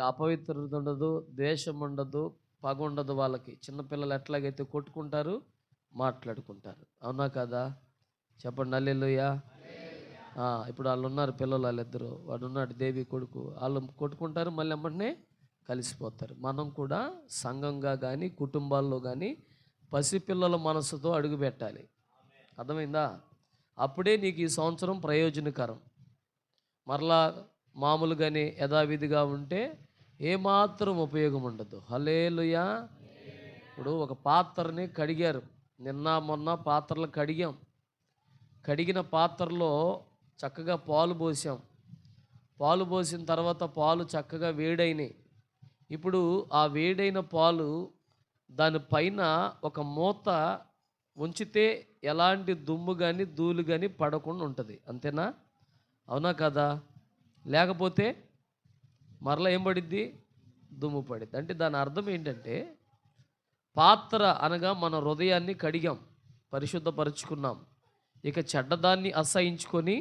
అపవిత్రత ఉండదు, ద్వేషం ఉండదు, పగ ఉండదు. వాళ్ళకి చిన్నపిల్లలు ఎట్లాగైతే కొట్టుకుంటారు, మాట్లాడుకుంటారు. అవునా కదా? చెప్పండి హల్లెలూయా. ఇప్పుడు వాళ్ళు ఉన్నారు పిల్లలు, వాళ్ళిద్దరు, వాడు ఉన్నాడు దేవి కొడుకు, వాళ్ళు కొట్టుకుంటారు, మళ్ళీ వెంబటనే కలిసిపోతారు. మనం కూడా సంఘంగా కానీ కుటుంబాల్లో కానీ పసిపిల్లల మనసుతో అడుగు పెట్టాలి. అర్థమైందా? అప్పుడే నీకు ఈ సంవత్సరం ప్రయోజనకరం. మరలా మామూలుగానే యథావిధిగా ఉంటే ఏమాత్రం ఉపయోగం ఉండదు. హల్లెలూయా. ఇప్పుడు ఒక పాత్రని కడిగారు, నిన్న మొన్న పాత్రలు కడిగాం. కడిగిన పాత్రలో చక్కగా పాలు పోసాం. పాలు పోసిన తర్వాత పాలు చక్కగా వేడైనాయి. ఇప్పుడు ఆ వేడైన పాలు దానిపైన ఒక మూత ఉంచితే ఎలాంటి దుమ్ము కానీ ధూళి కానీ పడకుండా ఉంటుంది. అంతేనా? అవునా కదా? లేకపోతే మరలా ఏం పడిద్ది? దుమ్ము పడిద్ది. అంటే దాని అర్థం ఏంటంటే, పాత్ర అనగా మన హృదయాన్ని కడిగాం, పరిశుద్ధపరుచుకున్నాం. ఇక చెడ్డదాన్ని అసహించుకొని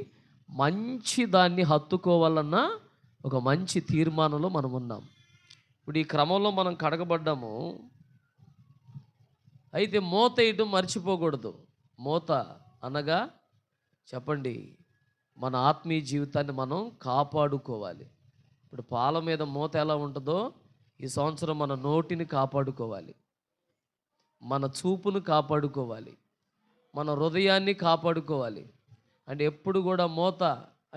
మంచి దాన్ని హత్తుకోవాలన్న ఒక మంచి తీర్మానంలో మనం ఉన్నాం. ఇప్పుడు ఈ క్రమంలో మనం కడగబడ్డాము. అయితే మూత వేయడం మర్చిపోకూడదు. మూత అనగా చెప్పండి, మన ఆత్మీయ జీవితాన్ని మనం కాపాడుకోవాలి. ఇప్పుడు పాల మీద మూత ఎలా ఉంటుందో, ఈ సంవత్సరం మన నోటిని కాపాడుకోవాలి, మన చూపును కాపాడుకోవాలి, మన హృదయాన్ని కాపాడుకోవాలి. అంటే ఎప్పుడు కూడా మూత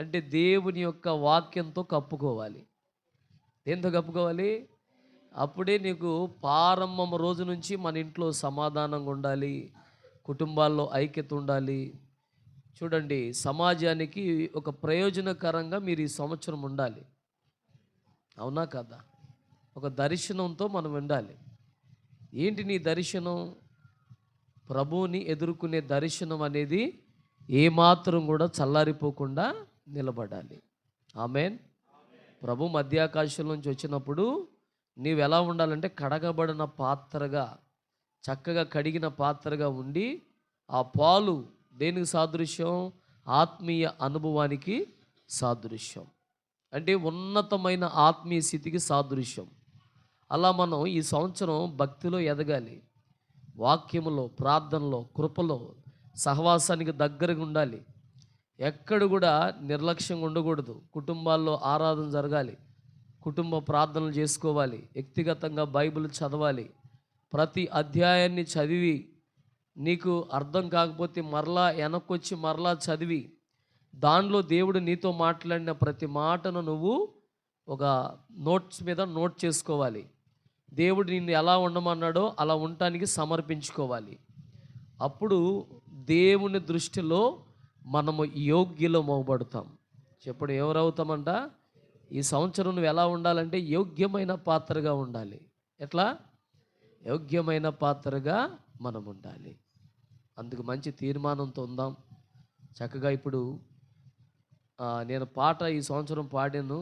అంటే దేవుని యొక్క వాక్యంతో కప్పుకోవాలి. దేంతో కప్పుకోవాలి? అప్పుడే నీకు ప్రారంభం రోజు నుంచి మన ఇంట్లో సమాధానంగా ఉండాలి, కుటుంబాల్లో ఐక్యత ఉండాలి. చూడండి, సమాజానికి ఒక ప్రయోజనకరంగా మీరు ఈ సంవత్సరం ఉండాలి. అవునా కదా? ఒక దర్శనంతో మనం ఉండాలి. ఏంటి నీ దర్శనం? ప్రభువుని ఎదుర్కొనే దర్శనం అనేది ఏమాత్రం కూడా చల్లారిపోకుండా నిలబడాలి. ఆమేన్. ప్రభు మధ్యాకాశం నుంచి వచ్చినప్పుడు నీవు ఎలా ఉండాలంటే కడగబడిన పాత్రగా, చక్కగా కడిగిన పాత్రగా ఉండి, ఆ పాలు దేనికి సాదృశ్యం? ఆత్మీయ అనుభవానికి సాదృశ్యం. అంటే ఉన్నతమైన ఆత్మీయ స్థితికి సాదృశ్యం. అలా మనం ఈ సంవత్సరం భక్తిలో ఎదగాలి, వాక్యములో, ప్రార్థనలో, కృపలో, సహవాసానికి దగ్గరగా ఉండాలి. ఎక్కడ కూడా నిర్లక్ష్యంగా ఉండకూడదు. కుటుంబాల్లో ఆరాధన జరగాలి, కుటుంబ ప్రార్థనలు చేసుకోవాలి, వ్యక్తిగతంగా బైబిల్ చదవాలి. ప్రతి అధ్యాయాన్ని చదివి నీకు అర్థం కాకపోతే మరలా వెనక్కొచ్చి మరలా చదివి దానిలో దేవుడు నీతో మాట్లాడిన ప్రతి మాటను నువ్వు ఒక నోట్స్ మీద నోట్ చేసుకోవాలి. దేవుడు నిన్ను ఎలా ఉండమన్నాడో అలా ఉండటానికి సమర్పించుకోవాలి. అప్పుడు దేవుని దృష్టిలో మనము యోగ్యులం అవ్వబడతాం. చెప్పడు ఎవరవుతామంట? ఈ సంవత్సరం నువ్వు ఎలా ఉండాలంటే యోగ్యమైన పాత్రగా ఉండాలి. ఎట్లా? యోగ్యమైన పాత్రగా మనం ఉండాలి. అందుకు మంచి తీర్మానంతో ఉందాం. చక్కగా ఇప్పుడు నేను పాట ఈ సంవత్సరం పాడాను,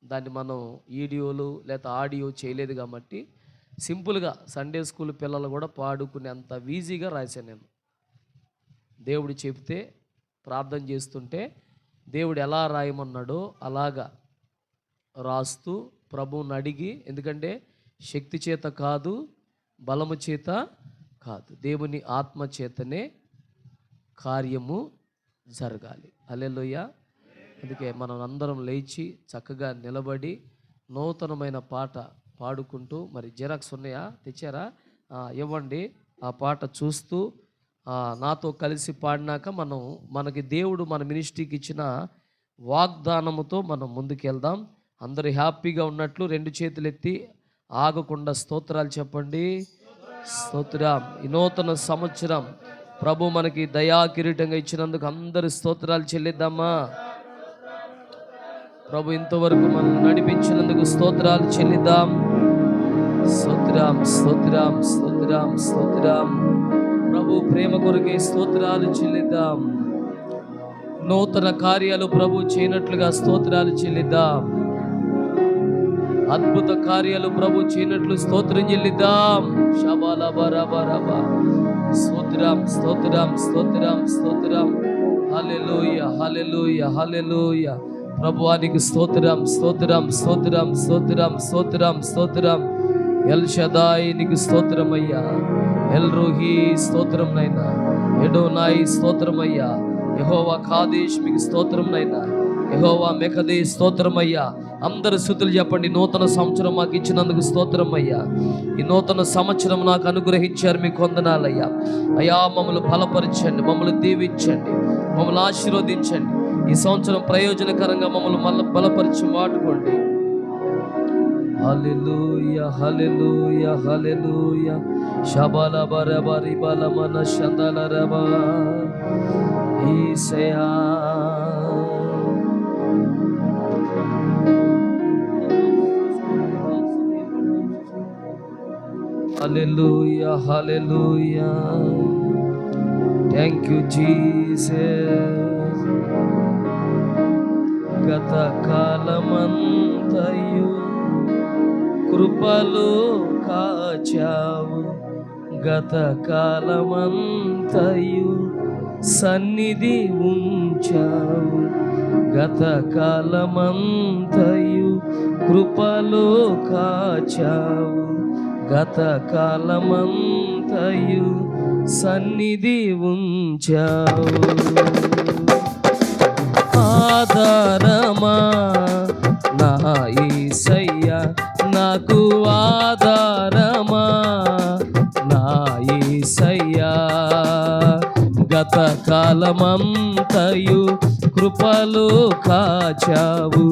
దాన్ని మనం వీడియోలు లేదా ఆడియో చేయలేదు కాబట్టి సింపుల్గా సండే స్కూల్ పిల్లలు కూడా పాడుకునేంత ఈజీగా రాశాను నేను. దేవుడు చెప్తే ప్రార్థన చేస్తుంటే దేవుడు ఎలా రాయమన్నాడో అలాగా రాస్తూ ప్రభువుని అడిగి, ఎందుకంటే శక్తి చేత కాదు, బలము చేత కాదు, దేవుని ఆత్మ చేతనే కార్యము జరగాలి. హల్లెలూయా. అందుకే మనం అందరం లేచి చక్కగా నిలబడి నూతనమైన పాట పాడుకుంటూ, మరి జిరాక్స్ ఉన్నాయా? తెచ్చారా? ఇవ్వండి. ఆ పాట చూస్తూ నాతో కలిసి పాడినాక మనకి దేవుడు మన మినిస్ట్రీకి ఇచ్చిన వాగ్దానముతో మనం ముందుకెళ్దాం. అందరూ హ్యాపీగా ఉన్నట్లు 2 చేతులు ఎత్తి ఆగకుండా స్తోత్రాలు చెప్పండి. స్తోత్రం. ఈ నూతన సంవత్సరం ప్రభు మనకి దయా కిరీటంగా ఇచ్చినందుకు అందరు స్తోత్రాలు చెల్లిద్దామా? ప్రభు ఇంతవరకు మనం నడిపించినందుకు స్తోత్రాలు చెల్లిద్దాం. స్తోత్రం, స్తోత్రం, స్తోత్రం, స్తోత్రం. ప్రభు ప్రేమ కొరకే స్తోత్రాలు చెల్లిద్దాం. నూతన కార్యాలు ప్రభు చేయనట్లుగా స్తోత్రాలు చెల్లిద్దాం. అద్భుత కార్యాలు ప్రభు చేయనట్లు స్తోత్రం చెల్లిద్దాం. షబాలబరబరబా. స్తోత్రం, స్తోత్రం, స్తోత్రం, స్తోత్రం. హల్లెలూయా, హల్లెలూయా, హల్లెలూయా. ప్రభువానికి స్తోత్రం, స్తోత్రం, స్తోత్రం, స్తోత్రం, స్తోత్రం, స్తోత్రం. ఎల్ షదాయి నీకు స్తోత్రమయ్యా. ఎల్ రూహి స్తోత్రం నైనా. ఎడోనాయి స్తోత్రమయ్యా. యెహోవా కాదేశ్ మీకు స్తోత్రం నైనా. యెహోవా మెకదే స్తోత్రమయ్యా. అందరు స్తుతులు చెప్పండి. నూతన సంవత్సరం మాకు ఇచ్చినందుకు స్తోత్రం అయ్యా. ఈ నూతన సంవత్సరం నాకు అనుగ్రహించారు, మీకు వందనాలయ్యా. అయ్యా మమ్మల్ని బలపరచండి, మమ్మల్ని దీవించండి, మమ్మల్ని ఆశీర్వదించండి. ఈ సంవత్సరం ప్రయోజనకరంగా మమ్మల్ని బలపరిచి వాడుకోండి. Hallelujah, hallelujah, hallelujah. శబల బరబరి బలమన శందల రబ ఈసయా. Hallelujah, hallelujah. Thank you Jesus. గత కాలమంతయు కృపలో కాచావు, గత కాలమంతయు సన్నిధి ఉంచావు, గత కాలమంతయు కృపలో కాచావు, గత కాలమంతయు సన్నిధి ఉంచావు. ఆధారమా నా యేసయ్యా, నాకు ఆధారమా నా యేసయ్యా. గత కాలమంతయు కృపలో కాచావు,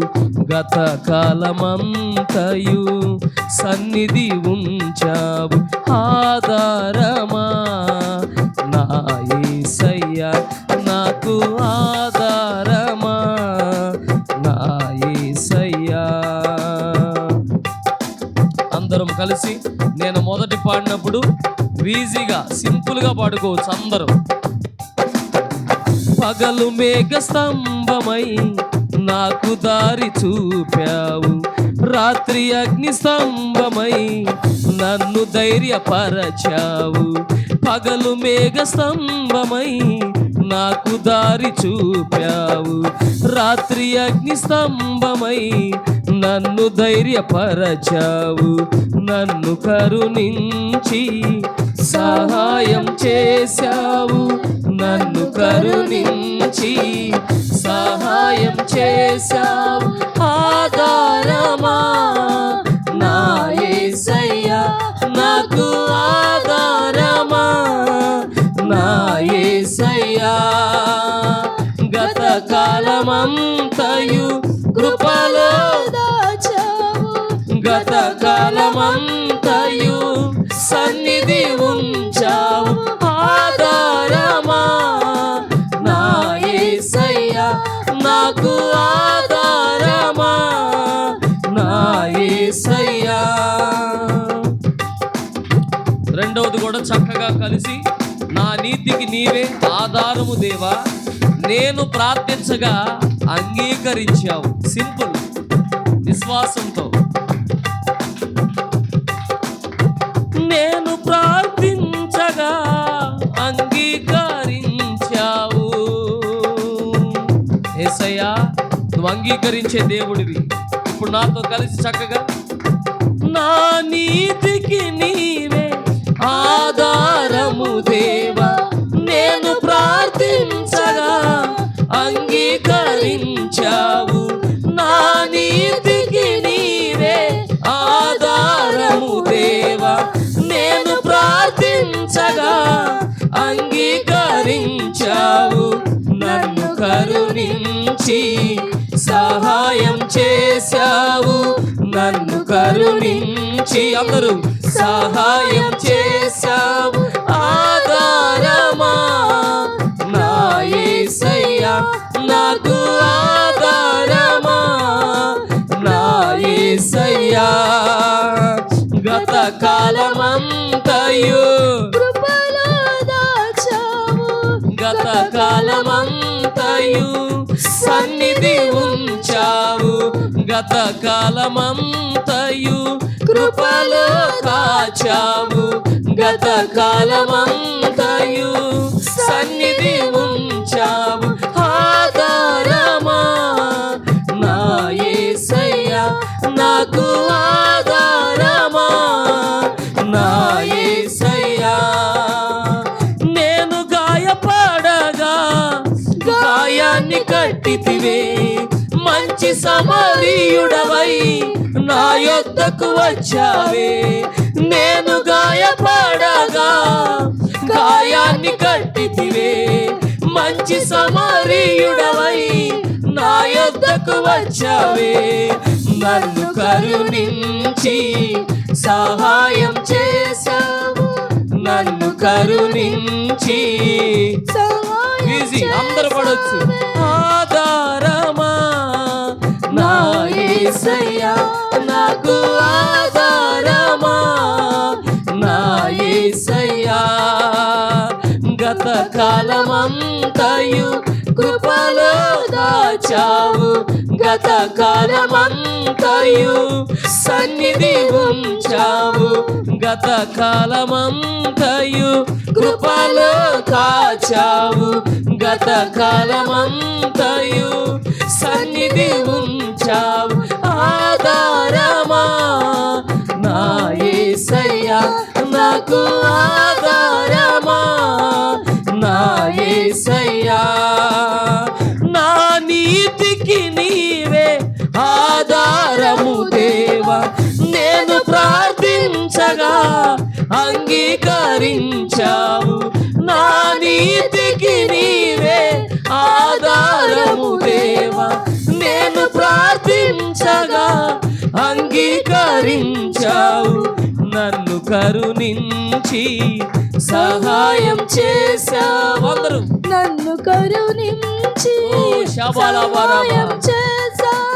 గత కాలమంతయు సన్నిధి ఉంచావు. ఆధారమా నా యేసయ్యా, నాకు ఆధారమా నా యేసయ్యా. అందరం కలిసి నేను మొదటి పాడినప్పుడు ఈజీగా సింపుల్గా పాడుకోవచ్చు అందరూ. పగలు మేఘ స్తంభమై నాకు దారి చూపావు, రాత్రి అగ్ని స్తంభమై నన్ను ధైర్యపరచావు. పగలు మేఘ స్తంభమై నాకు దారి చూపావు, రాత్రి అగ్ని స్తంభమై నన్ను ధైర్యపరచావు. నన్ను కరుణించి సహాయం చేశావు, నన్ను కరుణించి సహాయం చేశావు. ఆధారమా నా యేసయ్యా, నాకు ఆధారమా నా యేసయ్యా. గత కాలమంతయు కృపలో దాచావు, గత కాలమంతయు సన్నిధి ఉంచావు. ఆధారమా నా యేసయ్యా, నాకు ఆధారమా నా యేసయ్యా. రెండవది కూడా చక్కగా కలిసి, నా నీతికి నీవే ఆధారము దేవా, నేను ప్రార్థించగా అంగీకరించావు. సింపుల్, విశ్వాసంతో. నేను ప్రార్థించగా అంగీకరించావు. యేసయ్యా, నువ్వు అంగీకరించే దేవుడివి. ఇప్పుడు నాతో కలిసి చక్కగా, నా నీతికి నీవే ఆధారము దేవా, నేను ప్రార్థించగా అంగీకరించావు. నా నీతికి నీవే ఆధారము దేవా, నేను ప్రార్థించగా అంగీకరించావు. నన్ను కరుణించి సహాయం చేశావు, నన్ను కరుణించి అందరూ సహాయం చేశావు. ఆధారమా నా యేసయ్యా, నాకు ఆధారమా నా యేసయ్యా. గత కాలమంతయు కృపలో దాచావు, గత కాలమంతయు సన్నిధి ఉంచావు, గత కాలమంతయు కృపలో కాచావు, గత కాలమంతయు సన్నిధి ఉంచావు. ఆధారమా నాకు ఆధారమా నా యేసయ్యా. నేను గాయపడగా గాయాన్ని కట్టితివే, మంచి సమరీయుడవై నా యొద్దకు వచ్చావే. నేను గాయపడగా గాయాన్ని కట్టితివే, మంచి సమరీయుడవై నా యొద్దకు వచ్చావే. నన్ను కరుణించి సహాయం చేశావు, నన్ను కరుణించి అందరూ పడొచ్చు. ఆధారమా నా యేసయ్యా, నాకు ఆధారమా నా యేసయ్యా. గత కాలమంతయు కృపలో దాచావు, గత కాలమంతయు సన్నిధి ఉంచావు, గత కాలమంతయు కృపలో కాచావు, గత కాలమంతయు సన్నిధి ఉంచావు. ఆధారమా నా యేసయ్యా, నాకు ఆధారమా నా యేసయ్యా. నా నీతికి నీవే ఆధారము దేవా, నేను ప్రార్థించగా అంగీకరించావు. నా నీతికి నీవే ఆధారము దేవా, నేను ప్రార్థించగా అంగీకరించావు. నన్ను కరుణించి సహాయం చేశావు. అందరూ నన్ను కరుణించి సహాయం చేశావు.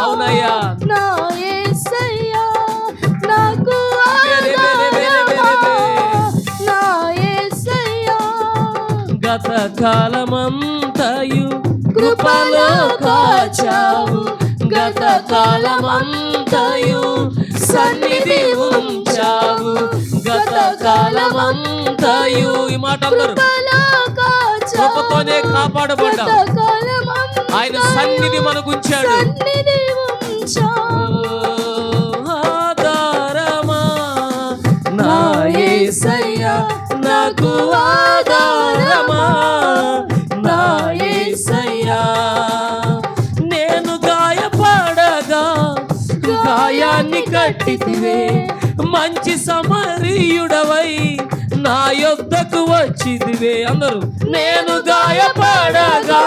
అవునయ్యా నా యేసయ్యా, నాకు ఆధారమా నా యేసయ్యా. గత కాలమంతయు కృపలో కాచావు, గత కాలమంతయు సన్నిధి ఉంచావు, గత కాలమంతయు. ఈ మాట అందరూ కృపతోనే కాపాడబడ్డాం, ఆయన సన్నిధి మనకు ఉంచాడు. ఆధారమా నా యేసయ్యా, నాకు ఆధారమా నా యేసయ్యా. నేను గాయపడగా గాయాన్ని కట్టితివే, మంచి సమరీయుడవై నా యొద్దకు వచ్చిదివే. అందరూ నేను గాయపడగా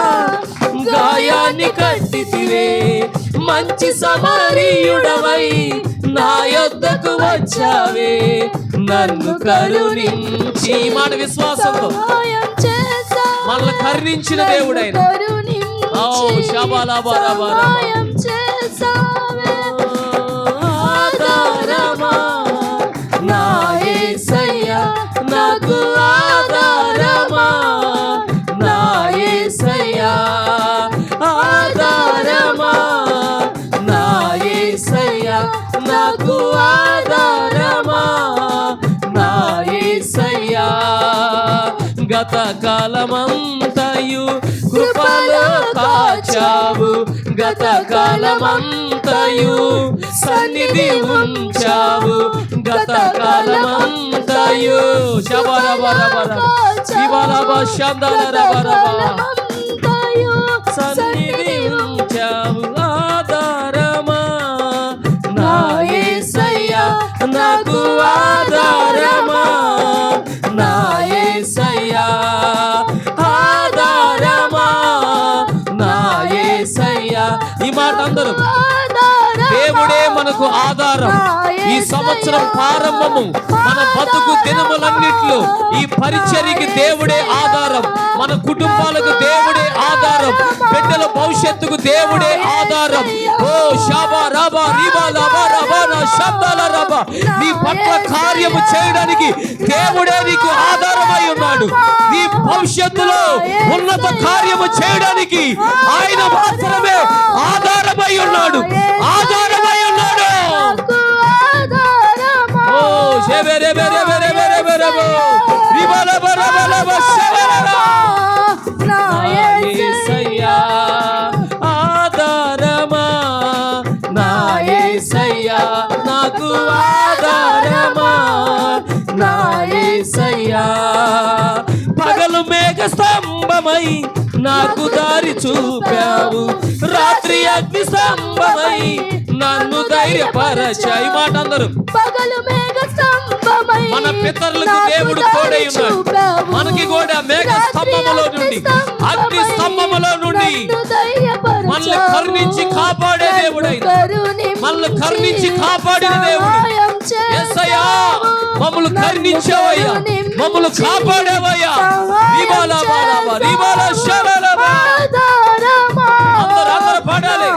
గాయాన్ని కట్టితివే, మంచి సమరీయుడవై నా యొద్దకు వచ్చావే. నన్ను కరుణించి, మాట విశ్వాసంతో మనల్ని కరుణించిన దేవుడైన ఆధారమా నా యేసయ్యా, నాకు ఆధారమా నా యేసయ్యా. ఆధారమా నా యేసయ్యా, నాకు ఆధారమా నా యేసయ్యా. గత కాలమంతయు కృపలో కాచావు, గత కాలమంతయు సన్నిధి ఉంచావు, గత కాలమంతయు సన్నిధి ఉంచావు. ఆధారమా నా యేసయ్యా, నాకు ఆధారమా నా యేసయ్యా. ఆధారమా నా యేసయ్యా. ఈ మాట అందరూ, దేవుడే మనకు ఆధారం. ఈ సంవత్సరం ప్రారంభము, మన బతుకు దినములన్నిట్లో ఈ పరిచర్యకి దేవుడే ఆధారం, మన కుటుంబాలకు దేవుడే ఆధారం, బిడ్డల భవిష్యత్తుకు దేవుడే ఆధారం. ఓ షాబా రాబా రీబా లాబా రాబా నా శబ్దాల రాబా. నీ పట్ల కార్యము చేయడానికి దేవుడే నీకు ఆధారమై ఉన్నాడు. నీ భవిష్యత్తులో ఉన్నత కార్యము చేయడానికి ఆయన మాత్రమే ఆధారమై ఉన్నాడు, ఆధారమై ఉన్నాడు. ఓ షెబెరె బెరె బెరె బెరె బెరె బో రిబల బర బల బషవరా నా యేసయ్యా. ఆధారమా దీపమై నాకు దారి చూపావు, రాత్రి అగ్ని స్తంభమై నన్ను ధైర్యపరచాయి. మాట అందరూ. పగలు మేఘ స్తంభమై మన పితరులకు దేవుడు తోడై ఉన్నాడు. మనకి కూడా మేఘ స్తంభములో నుండి, అగ్ని స్తంభములో నుండి మనల్ని కరుణించి కాపాడే దేవుడైనా, మనల్ని కరుణించి కాపాడిన దేవుడు. యేసయ్యా మమ్మల్ని కరుణించావయ్యా, మమ్మల్ని కాపాడేవయ్యా. అందరూ పాడాలి.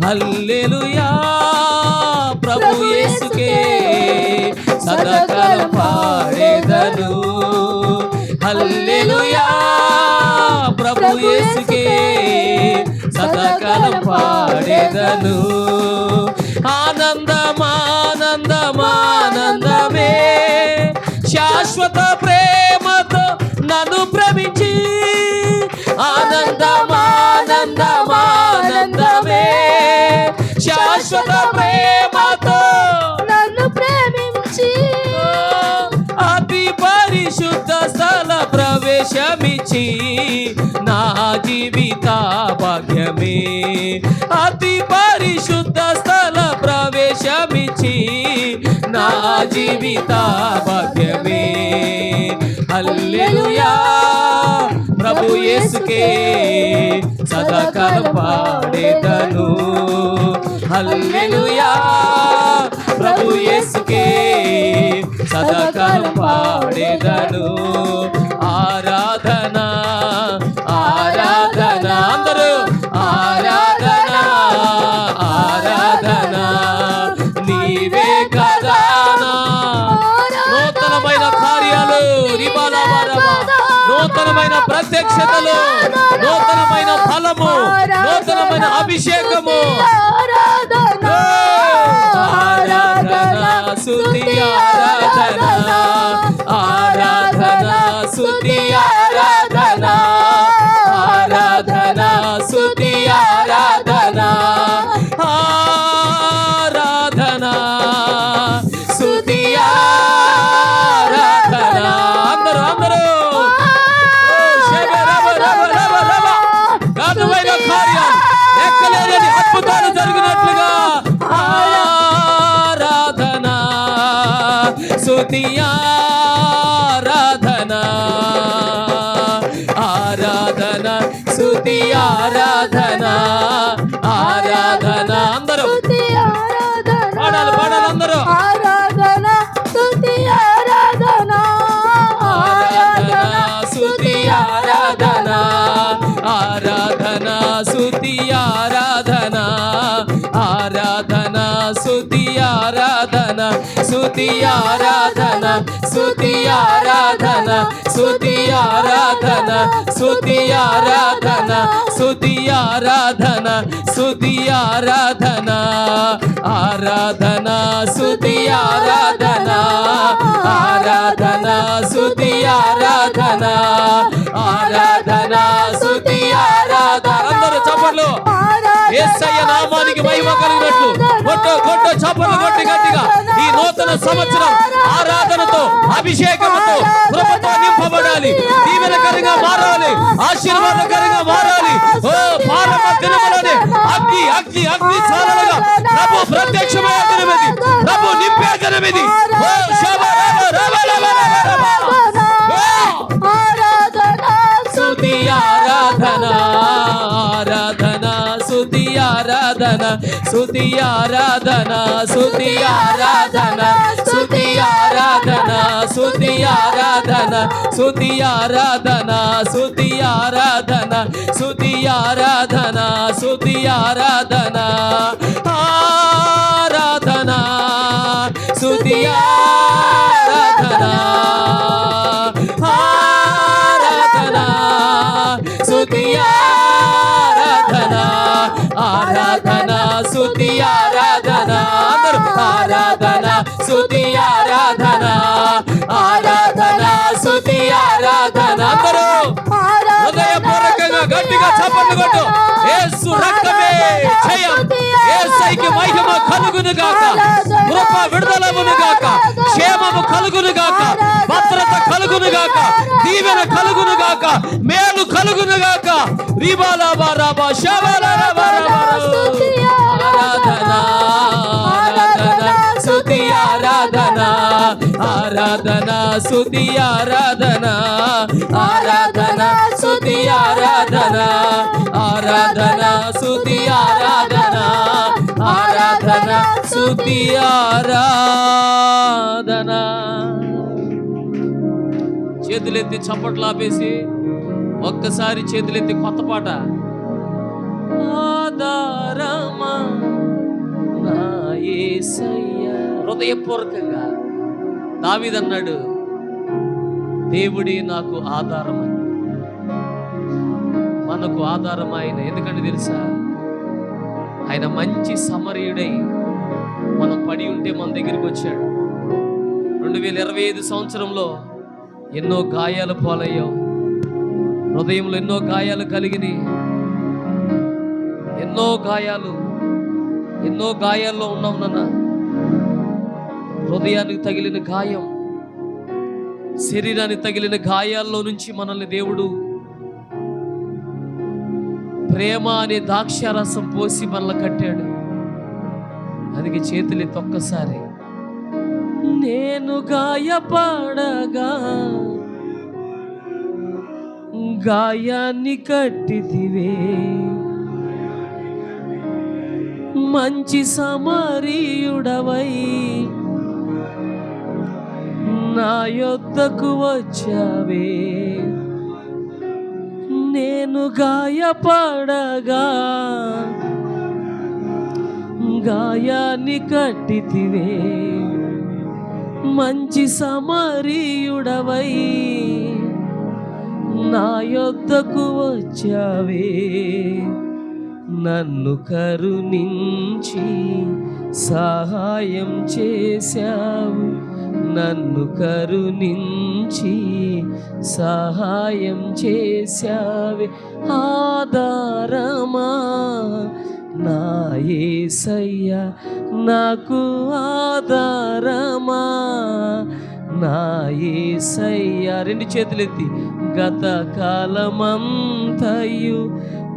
హల్లెలూయా ప్రభు యేసుకే సదాకాలం పాడేదను. హల్లెలూయా ప్రభు యేసుకే సదాకాలం పాడేదను. ఆనందమానందమానందమే శాశ్వత ప్రేమతో నన్ను ప్రేమించి, ఆనందమానందమానందమే శాశ్వత ప్రేమతో నన్ను ప్రేమించి, అతి పరిశుద్ధ స్థల ప్రవేశమిచ్చి నా జీవిత భాగ్యమే. అతి పరిశుద్ధ స్థల ప్రవేశమిచ్చి నా జీవిత భాగ్యమే. హల్లెలూయా ప్రభు యేసుకే సదాకాలం పాడేదను. హల్లెలూయా ప్రభు యేసుకే సదాకాలం పాడేదను. ఆరాధన ఆరాధన అందరూ ఆరాధన ఆరాధన నీవే కదా. నూతనమైన కార్యాలు, నూతనమైన ప్రత్యక్షతలు, నూతనమైన ఫలము, నూతనమైన అభిషేకము. ఆరాధన స్తుతి ఆరాధన ఆరాధన స్తుతి ఆరాధన ఆరాధన స్తుతి ఆరాధన ఆరాధన స్తుతి ఆరాధన. అందరూ ఘనమైన కార్యాలు, లెక్కలేని అద్భుతాలు జరిగినట్లుగా ఆరాధన స్తుతి ఆరాధన ఆరాధన స్తుతి ఆరాధన ఆరాధన. అందరూ పాడాలి పాడాలి అందరూ. ఆరాధన స్తుతి ఆరాధన ఆరాధన స్తుతి ఆరాధన ఆరాధన స్తుతి ఆరాధన ఆరాధన స్తుతి ఆరాధన స్తుతి ఆరాధన స్తుతి ఆరాధన స్తుతి ఆరాధన స్తుతి ఆరాధన స్తుతి ఆరాధన స్తుతి ఆరాధన ఆరాధన స్తుతి ఆరాధన ఆరాధన స్తుతి ఆరాధన ఆరాధన స్తుతి ఆరాధన. అందరూ చప్పట్లు. యేసయ్య నామానికి మహిమ కలిగినట్లు కొట్టు చప్పట్లు కొట్టి గట్టిగా. ఈ నూతన సంవత్సరం ఆరాధనతో, అభిషేకంతో, కృపతో నింపబడాలి, దీవెనకరంగా మారాలి, ఆశీర్వాదకరంగా మారాలి. ఓ ప్రారంభ దినములోనే అగ్ని అగ్ని అగ్ని చాలగా ప్రభు ప్రత్యక్షమైన దినమిది, ప్రభు నింపే దినమిది. ఓ శోభ రామ రామ రామ రామ స్తుతి ఆరాధన ఆరాధన స్తుతి ఆరాధన స్తుతి ఆరాధన స్తుతి ఆరాధన స్తుతి ఆరాధన స్తుతి ఆరాధన స్తుతి ఆరాధన స్తుతి ఆరాధన స్తుతి ఆరాధన స్తుతి ఆరాధన ఆరాధన స్తుతి ఆరాధన ఆరాధన స్తుతి ఆరాధన ఆరాధన స్తుతి ఆరాధన. అందరూ ఆరాధన స్తుతి ఆరాధన ఆరాధన అందరూ హృదయపూర్వకంగా గట్టిగా చప్పట్లు కొట్టు. యేసు రక్తమే జయం. యేసయ్యకి మహిమ కలుగును గాక, కృప విడుదలవును గాక, క్షేమము కలుగును గాక, భద్రత కలుగును గాక, దీవెన కలుగును గాక, మేలు కలుగును గాక. రిబాలాబారాబా శబలారాబారాబా. ఆరాధన ఆరాధన స్తుతి ఆరాధన, ఆరాధన స్తుతి ఆరాధన, ఆరాధన స్తుతి ఆరాధన, ఆరాధన స్తుతి ఆరాధన, ఆరాధన స్తుతి ఆరాధన. చేతులెత్తి చప్పట్లు ఆపేసి ఒక్కసారి చేతులెత్తి కొత్త పాట. ఆధారమా నా యేసయ్యా. హృదయపూర్వకంగా దావీదన్నాడు, దేవుడే నాకు ఆధారమని. మనకు ఆధారం ఆయన. ఎందుకంటే తెలుసా, ఆయన మంచి సమరయుడై మనం పడి ఉంటే మన దగ్గరికి వచ్చాడు. 2025 సంవత్సరంలో ఎన్నో గాయాలు పాలయ్యాం, హృదయంలో ఎన్నో గాయాలు కలిగినాయి. ఎన్నో గాయాల్లో ఉన్నాం నాన్న. హృదయానికి తగిలిన గాయం, శరీరానికి తగిలిన గాయాల్లో నుంచి మనల్ని దేవుడు ప్రేమ అనే ద్రాక్షారసం పోసి మనల్ని కట్టాడు. అందుకే చేతులెత్తి ఒక్కసారి. నేను గాయపడగా గాయాన్ని కట్టితివే, మంచి సమరీయుడవై నా యొద్దకు వచ్చావే. నేను గాయపడగా గాయాన్ని కట్టితివే, మంచి సమరీయుడవై నా యొద్దకు వచ్చావే. నన్ను కరుణించి సహాయం చేశావు, నన్ను కరుణించి సహాయం చేశావే. ఆధారమా నా యేసయ్యా, నాకు ఆధారమా నా యేసయ్యా. రెండు చేతులెత్తి. గత కాలమంతయు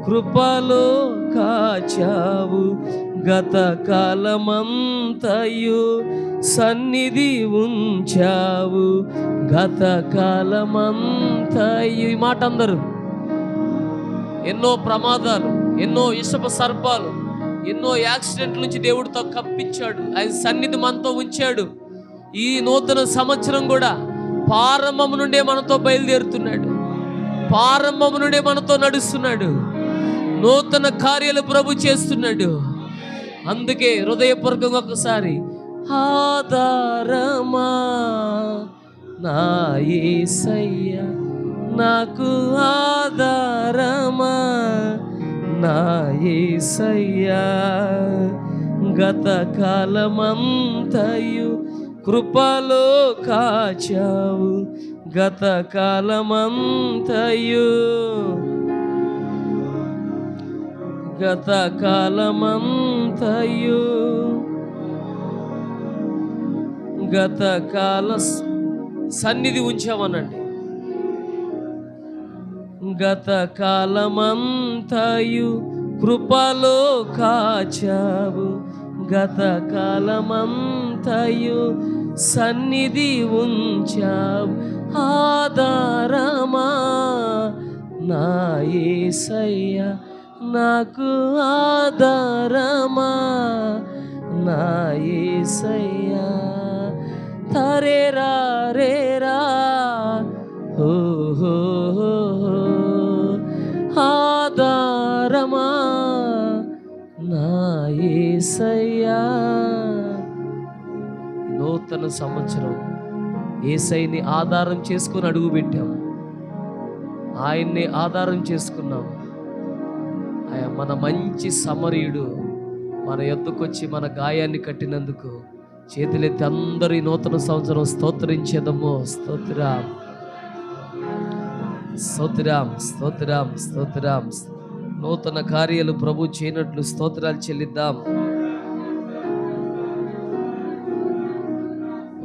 కృపలో కాచావు, గత కాలమంతయు సన్నిధి ఉంచావు, గత కాలమంతయు. ఈ మాట అందరూ. ఎన్నో ప్రమాదాలు, ఎన్నో ఇసుక సర్పాలు, ఎన్నో యాక్సిడెంట్ల నుంచి దేవుడితో కప్పించాడు. ఆయన సన్నిధి మనతో ఉంచాడు. ఈ నూతన సంవత్సరం కూడా ప్రారంభం నుండే మనతో బయలుదేరుతున్నాడు, ప్రారంభం నుండే మనతో నడుస్తున్నాడు. నూతన కార్యాలు ప్రభు చేస్తున్నాడు. అందుకే హృదయపూర్వకంగా ఒకసారి ఆధారమా నా యేసయ్యా, నాకు ఆధారమా నా యేసయ్యా. గత కాలమంతయు కృపలో కాచావు, గత కాలమంతయు, గత కాలమంతయు, గత కాల సన్నిధి ఉంచామనండి. గత కాలమంతయు కృపలో కాచావు, గత కాలమంతయు సన్నిధి ఉంచావు. ఆధారమా నా యేసయ్యా, నాకు ఆధారమా నా యేసయ్యా. తరేరా రేరా హో హో హో, ఆధారమా నా యేసయ్యా. నూతన సంవత్సరం యేసయ్యని ఆధారం చేసుకుని అడుగు పెట్టాం, ఆయన్ని ఆధారం చేసుకున్నాం. ఆయన మన మంచి సమరీయుడు. మన యొద్దకొచ్చి మన గాయాన్ని కట్టినందుకు చేతులెత్తి అందరూ ఈ నూతన సంవత్సరం స్తోత్రించేదమ్మో. స్తోత్ర స్తోత్రం, స్తోత్రం, స్తోత్రం. నూతన కార్యాలు ప్రభు చేయనట్లు స్తోత్రాలు చెల్లిద్దాం.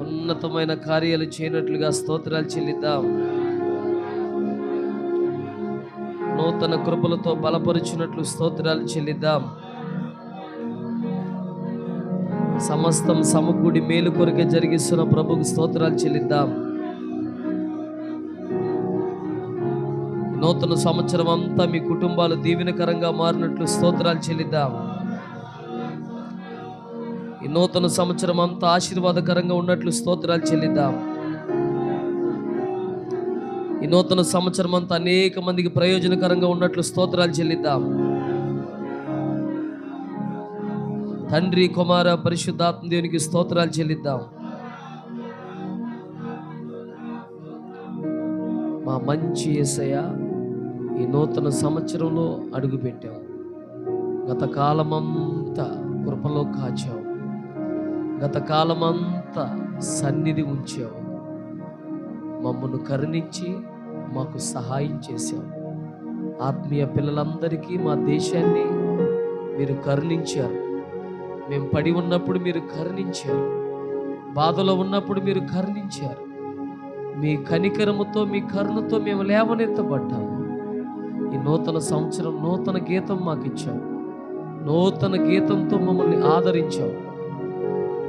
ఉన్నతమైన కార్యాలు చేయనట్లుగా స్తోత్రాలు చెల్లిద్దాం. నూతన కృపలతో బలపరిచినట్లు స్తోత్రాలు చెల్లిద్దాం. సమస్తం సమకూడి మేలు కొరకే జరిగిస్తున్న ప్రభుకు స్తోత్రాలు చెల్లిద్దాం. నూతన సంవత్సరం అంతా మీ కుటుంబాలు దీవెనకరంగా మారినట్లు స్తోత్రాలు చెల్లిద్దాం. ఈ నూతన సంవత్సరం అంతా ఆశీర్వాదకరంగా ఉన్నట్లు స్తోత్రాలు చెల్లిద్దాం. ఈ నూతన సంవత్సరం అంతా అనేక మందికి ప్రయోజనకరంగా ఉన్నట్లు స్తోత్రాలు చెల్లిద్దాం. తండ్రి, కుమార, పరిశుద్ధాత్మ దేవునికి స్తోత్రాలు చెల్లిద్దాం. మా మంచి యేసయ్య, ఈ నూతన సంవత్సరంలో అడుగుపెట్టావు. గత కాలమంతా కృపలో కాచావు. గత కాలమంతా సన్నిధి ఉంచావు. మమ్మను కరుణించి మాకు సహాయం చేశావు. ఆత్మీయ పిల్లలందరికీ మా దేశాన్ని మీరు కరుణించారు. మేము పడి ఉన్నప్పుడు మీరు కరుణించారు. బాధలో ఉన్నప్పుడు మీరు కరుణించారు. మీ కనికరముతో, మీ కరుణతో మేము లేవనెత్తబడ్డాము. ఈ నూతన సంవత్సరం నూతన గీతం మాకు ఇచ్చావు. నూతన గీతంతో మమ్మల్ని ఆదరించావు.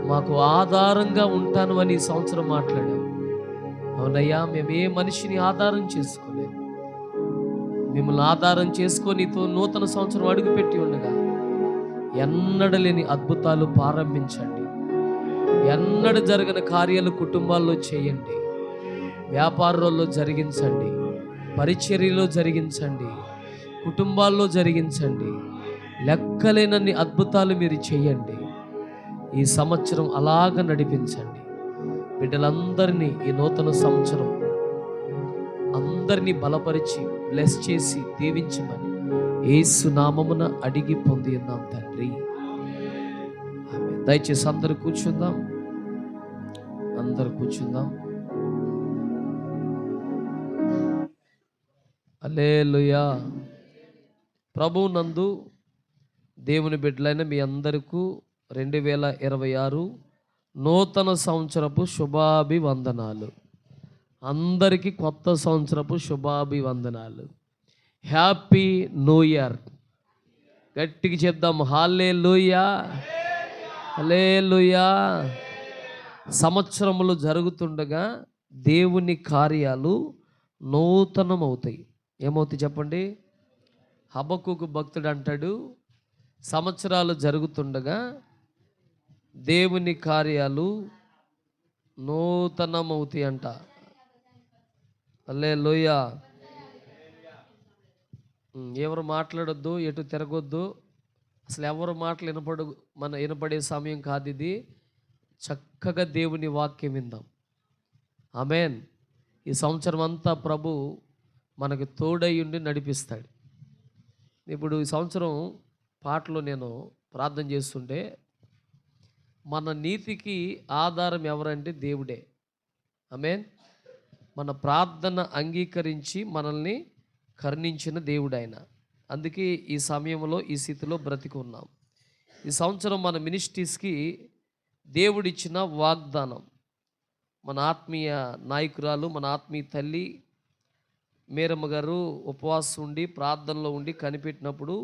మాకు ఆధారంగా ఉంటాను అని ఈ సంవత్సరం మాట్లాడావు. అవునయ్యా, మేము ఏ మనిషిని ఆధారం చేసుకోలేదు. మిమ్మల్ని ఆధారం చేసుకొనితో నూతన సంవత్సరం అడుగుపెట్టి ఉండగా ఎన్నడలేని అద్భుతాలు ప్రారంభించండి. ఎన్నడ జరగని కార్యాలు కుటుంబాల్లో చేయండి. వ్యాపారాల్లో జరిగించండి. పరిచర్యలో జరిగించండి. కుటుంబాల్లో జరిగించండి. లెక్కలేనన్ని అద్భుతాలు మీరు చేయండి. ఈ సంవత్సరం అలాగ నడిపించండి. బిడ్డలందరినీ ఈ నూతన సంవత్సరం అందరినీ బలపరిచి బ్లెస్ చేసి దీవించమని యేసు నామమున అడిగి పొంది ఉన్నాం తండ్రి. ఆమేన్. దయచేసి అందరూ కూర్చుందాం. అందరూ కూర్చుందాం. హల్లెలూయా. ప్రభువు నందు దేవుని బిడ్డలైన మీ అందరికీ 2026 నూతన సంవత్సరపు శుభాభివందనాలు. అందరికీ కొత్త సంవత్సరపు శుభాభివందనాలు. Happy new year. గట్టిగా చెప్దాం, హల్లెలూయా, హల్లెలూయా. సంవత్సరములు జరుగుతుండగా దేవుని కార్యాలు నూతనమవుతాయి. ఏమవుతాయి చెప్పండి? హబక్కూకు భక్తుడు అంటాడు, సంవత్సరాలు జరుగుతుండగా దేవుని కార్యాలు నూతనమవుతాయి అంట. హల్లెలూయా. ఎవరు మాట్లాడొద్దు, ఎటు తిరగొద్దు. అసలు ఎవరు మాటలు వినపడే సమయం కాదు ఇది. చక్కగా దేవుని వాక్యం విందాం. ఆమేన్. ఈ సంవత్సరం అంతా ప్రభు మనకు తోడై ఉండి నడిపిస్తాడు. ఇప్పుడు ఈ సంవత్సరం పాటలో నేను ప్రార్థన చేస్తుంటే, మన నీతికి ఆధారం ఎవరంటే దేవుడే. ఆమేన్. మన ప్రార్థన అంగీకరించి మనల్ని కరుణించిన దేవుడు ఆయన. అందుకే ఈ సమయంలో ఈ స్థితిలో బ్రతికి ఉన్నాం. ఈ సంవత్సరం మన మినిస్ట్రీస్కి దేవుడిచ్చిన వాగ్దానం. మన ఆత్మీయ నాయకురాలు, మన ఆత్మీయ తల్లి మేరమ్మ గారు ఉపవాసం ఉండి ప్రార్థనలో ఉండి కనిపెట్టినప్పుడు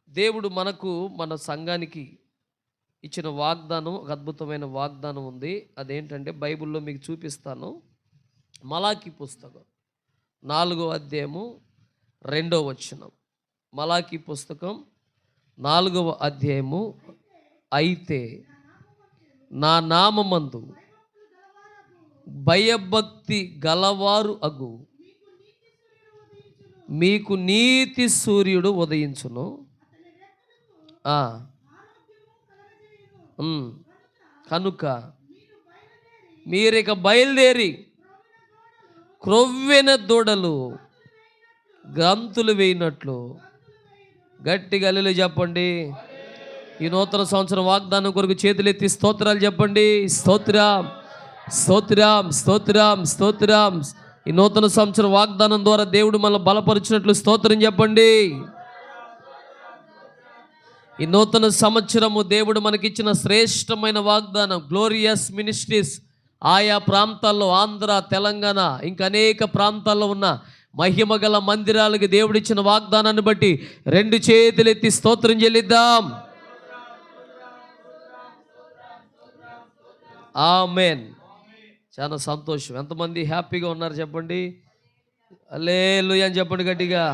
దేవుడు మనకు, మన సంఘానికి ఇచ్చిన వాగ్దానం, ఒక అద్భుతమైన వాగ్దానం ఉంది. అదేంటంటే బైబిల్లో మీకు చూపిస్తాను. మలాకీ పుస్తకం 4వ అధ్యాయము 2వ వచనం. మలాకీ పుస్తకం 4వ అధ్యాయము. అయితే నా నామమందు భయభక్తి గలవారు అగు మీకు నీతి సూర్యుడు ఉదయించును. కనుక మీరిక బయలుదేరి క్రొవ్వెన దూడలు గంతులు వేయినట్లు. గట్టిగా హల్లెలూయా చెప్పండి. ఈ నూతన సంవత్సరం వాగ్దానం కొరకు చేతులెత్తి స్తోత్రాలు చెప్పండి. స్తోత్రం, స్తోత్రం, స్తోత్రం, స్తోత్రం. ఈ నూతన సంవత్సర వాగ్దానం ద్వారా దేవుడు మనల్ని బలపరిచినట్లు స్తోత్రం చెప్పండి. ఈ నూతన సంవత్సరము దేవుడు మనకిచ్చిన శ్రేష్టమైన వాగ్దానం. గ్లోరియస్ మినిస్ట్రీస్ ఆయా ప్రాంతాల్లో, ఆంధ్ర, తెలంగాణ, ఇంకా అనేక ప్రాంతాల్లో ఉన్న మహిమగల మందిరాలకి దేవుడిచ్చిన వాగ్దానాన్ని బట్టి 2 చేతులెత్తి స్తోత్రం చెల్లిద్దాం. ఆమేన్. చాలా సంతోషం. ఎంతమంది హ్యాపీగా ఉన్నారు చెప్పండి. హల్లెలూయా అని చెప్పండి గట్టిగా.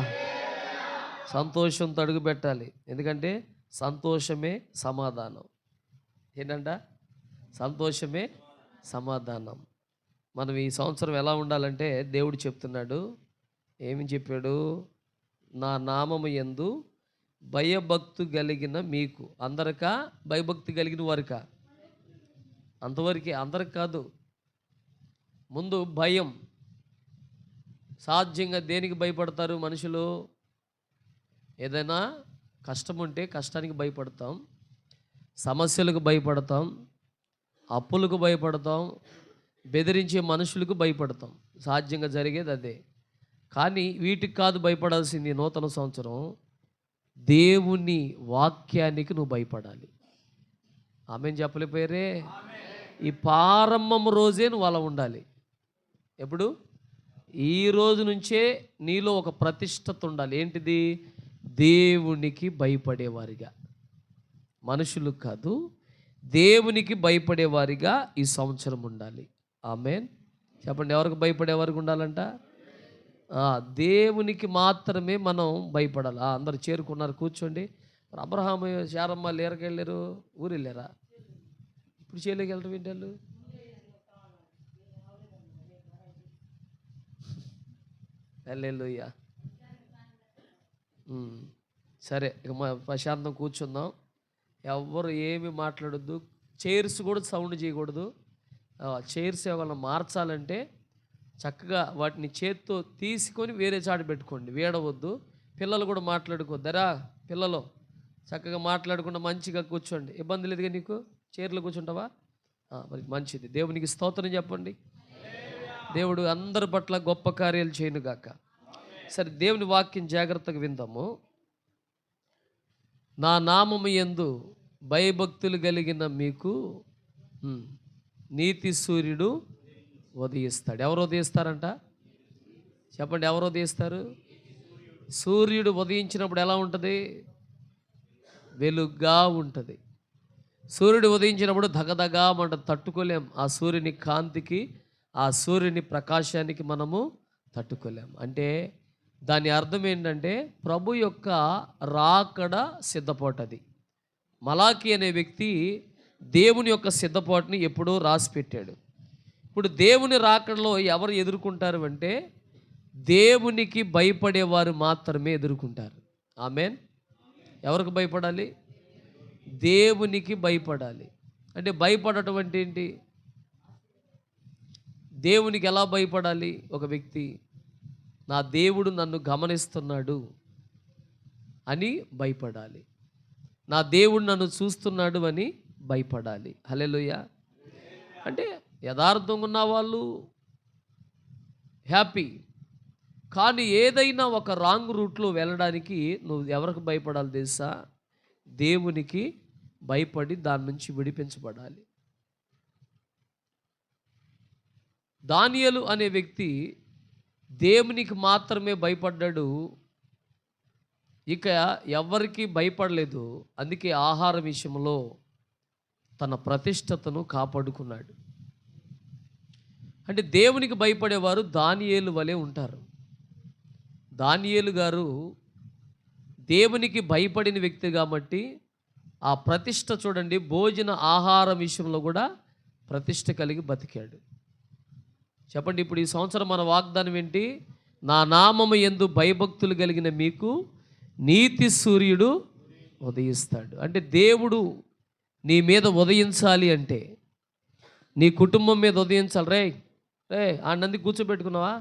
సంతోషంతో అడుగు పెట్టాలి. ఎందుకంటే సంతోషమే సమాధానం. ఏంటంట? సంతోషమే సమాధానం. మనం ఈ సంవత్సరం ఎలా ఉండాలంటే దేవుడు చెప్తున్నాడు. ఏమి చెప్పాడు? నా నామము యందు భయభక్తి కలిగిన మీకు. అందరికా? భయభక్తి కలిగిన వారికా? అంతవరకే, అందరికి కాదు. ముందు భయం. సాధ్యంగా దేనికి భయపడతారు మనుషులు? ఏదైనా కష్టం ఉంటే కష్టానికి భయపడతాం, సమస్యలకు భయపడతాం, అప్పులకు భయపడతాం, బెదిరించే మనుషులకు భయపడతాం. సాధ్యంగా జరిగేది అదే. కానీ వీటికి కాదు భయపడాల్సింది. నూతన సంవత్సరం దేవుని వాక్యానికి నువ్వు భయపడాలి. ఆమేన్ చెప్పలేకపోయారే? ఈ ప్రారంభం రోజే నువ్వు అలా ఉండాలి. ఎప్పుడు? ఈ రోజు నుంచే నీలో ఒక ప్రతిష్టత ఉండాలి. ఏంటిది? దేవునికి భయపడేవారిగా. మనుషులకు కాదు, దేవునికి భయపడేవారిగా ఈ సంవత్సరం ఉండాలి. ఆమేన్ చెప్పండి. ఎవరికి భయపడేవారికి ఉండాలంట? దేవునికి మాత్రమే మనం భయపడాలి. అందరు చేరుకున్నారు, కూర్చోండి. అబ్రహాము, శారమ్మ లేరకి వెళ్ళారు, ఊరు వెళ్ళారా? ఇప్పుడు చేయలేక వెళ్ళటం ఏంటారు? హల్లెలూయా. సరే, ఇక ప్రశాంతం కూర్చుందాం. ఎవరు ఏమి మాట్లాడొద్దు. చైర్స్ కూడా సౌండ్ చేయకూడదు. చైర్స్ ఏమైనా మార్చాలంటే చక్కగా వాటిని చేత్తో తీసుకొని వేరే చాటు పెట్టుకోండి, వేడవద్దు. పిల్లలు కూడా మాట్లాడుకోద్దారా? పిల్లలు చక్కగా మాట్లాడకుండా మంచిగా కూర్చోండి. ఇబ్బంది లేదుగా నీకు? చైర్లో కూర్చుంటావా? మరి మంచిది. దేవునికి స్తోత్రం చెప్పండి. దేవుడు అందరి పట్ల గొప్ప కార్యాలు చేయనుగాక. సరే, దేవుని వాక్యం జాగ్రత్తగా విందాము. నా నామము యందు భయభక్తులు కలిగిన మీకు నీతి సూర్యుడు ఉదయిస్తాడు. ఎవరు ఉదయిస్తారంట? చెప్పండి, ఎవరు ఉదయిస్తారు? సూర్యుడు ఉదయించినప్పుడు ఎలా ఉంటుంది? వెలుగ్గా ఉంటుంది. సూర్యుడు ఉదయించినప్పుడు దగదగా మనం తట్టుకోలేం. ఆ సూర్యుని కాంతికి, ఆ సూర్యుని ప్రకాశానికి మనము తట్టుకోలేం. అంటే దాని అర్థం ఏంటంటే ప్రభు యొక్క రాకడ సిద్ధపాటది. మలాకి అనే వ్యక్తి దేవుని యొక్క సిద్ధపాటుని ఎప్పుడో రాసి పెట్టాడు. ఇప్పుడు దేవుని రాకడలో ఎవరు ఎదుర్కొంటారు అంటే దేవునికి భయపడేవారు మాత్రమే ఎదుర్కొంటారు. ఆమేన్. ఎవరికి భయపడాలి? దేవునికి భయపడాలి. అంటే భయపడటం అంటే ఏంటి? దేవునికి ఎలా భయపడాలి? ఒక వ్యక్తి నా దేవుడు నన్ను గమనిస్తున్నాడు అని భయపడాలి. నా దేవుడు నన్ను చూస్తున్నాడు అని భయపడాలి. హల్లెలూయా. అంటే యథార్థంగా ఉన్న వాళ్ళు హ్యాపీ. కానీ ఏదైనా ఒక రాంగ్ రూట్లో వెళ్ళడానికి నువ్వు ఎవరికి భయపడాలి తెలుసా? దేవునికి భయపడి దాని నుంచి విడిపించబడాలి. దానియేలు అనే వ్యక్తి దేవునికి మాత్రమే భయపడ్డాడు, ఇక ఎవరికి భయపడలేదు. అందుకే ఆహార విషయంలో తన ప్రతిష్టతను కాపాడుకున్నాడు. అంటే దేవునికి భయపడేవారు దానియేలు వలె ఉంటారు. దానియేలు గారు దేవునికి భయపడిన వ్యక్తి కాబట్టి ఆ ప్రతిష్ట చూడండి, భోజన ఆహార విషయంలో కూడా ప్రతిష్ట కలిగి బతికాడు. చెప్పండి, ఇప్పుడు ఈ సంవత్సరం మన వాగ్దానం ఏంటి? నా నామము యందు భయభక్తులు కలిగిన మీకు నీతి సూర్యుడు ఉదయిస్తాడు. అంటే దేవుడు నీ మీద ఉదయించాలి అంటే నీ కుటుంబం మీద ఉదయించాలి. రే ఆనంది కూర్చోబెట్టుకున్నావా?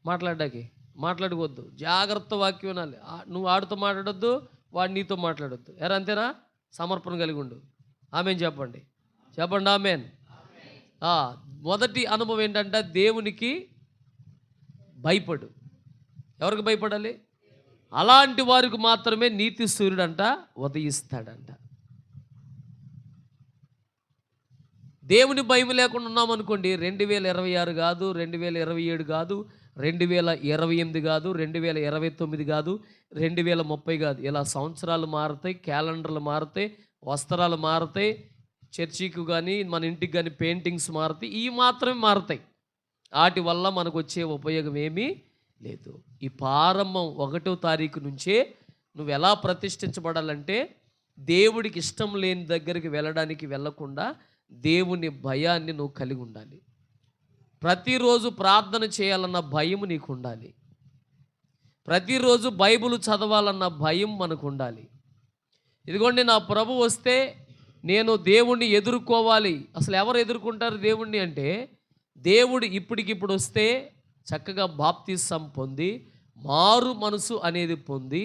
మాట్లాడడానికి మాట్లాడుకోవద్దు. జాగ్రత్త వాక్యం వినాలి. నువ్వు ఆడితో మాట్లాడొద్దు, వాడు నీతో మాట్లాడొద్దు. అంతేనా? సమర్పణ కలిగి ఉండు. ఆమెన్ చెప్పండి. చెప్పండి ఆమెన్. మొదటి అనుభవం ఏంటంటే దేవునికి భయపడు. ఎవరికి భయపడాలి? అలాంటి వారికి మాత్రమే నీతి సూర్యుడంట ఉదయిస్తాడంట. దేవుని భయం లేకుండా ఉన్నామనుకోండి, 2026 కాదు, 2027 కాదు, 2028 కాదు, 2029 కాదు, 2030 కాదు, ఇలా సంవత్సరాలు మారుతాయి, క్యాలెండర్లు మారుతాయి, వస్త్రాలు మారుతాయి, చర్చికి కానీ మన ఇంటికి కానీ పెయింటింగ్స్ మారుతాయి. ఇవి మాత్రమే మారుతాయి. వాటి వల్ల మనకు వచ్చే ఉపయోగం ఏమీ లేదు. ఈ ప్రారంభం 1వ తారీఖు నుంచే నువ్వు ఎలా ప్రతిష్ఠించబడాలంటే, దేవుడికి ఇష్టం లేని దగ్గరికి వెళ్ళకుండా దేవుని భయాన్ని నువ్వు కలిగి ఉండాలి. ప్రతిరోజు ప్రార్థన చేయాలన్న భయం నీకు ఉండాలి. ప్రతిరోజు బైబిల్ చదవాలన్న భయం మనకు ఉండాలి. ఇదిగోండి, నా ప్రభు వస్తే నేను దేవుణ్ణి ఎదుర్కోవాలి. అసలు ఎవరు ఎదుర్కొంటారు దేవుణ్ణి అంటే, దేవుడు ఇప్పటికిప్పుడు వస్తే చక్కగా బాప్తిసం పొంది మారు మనసు అనేది పొంది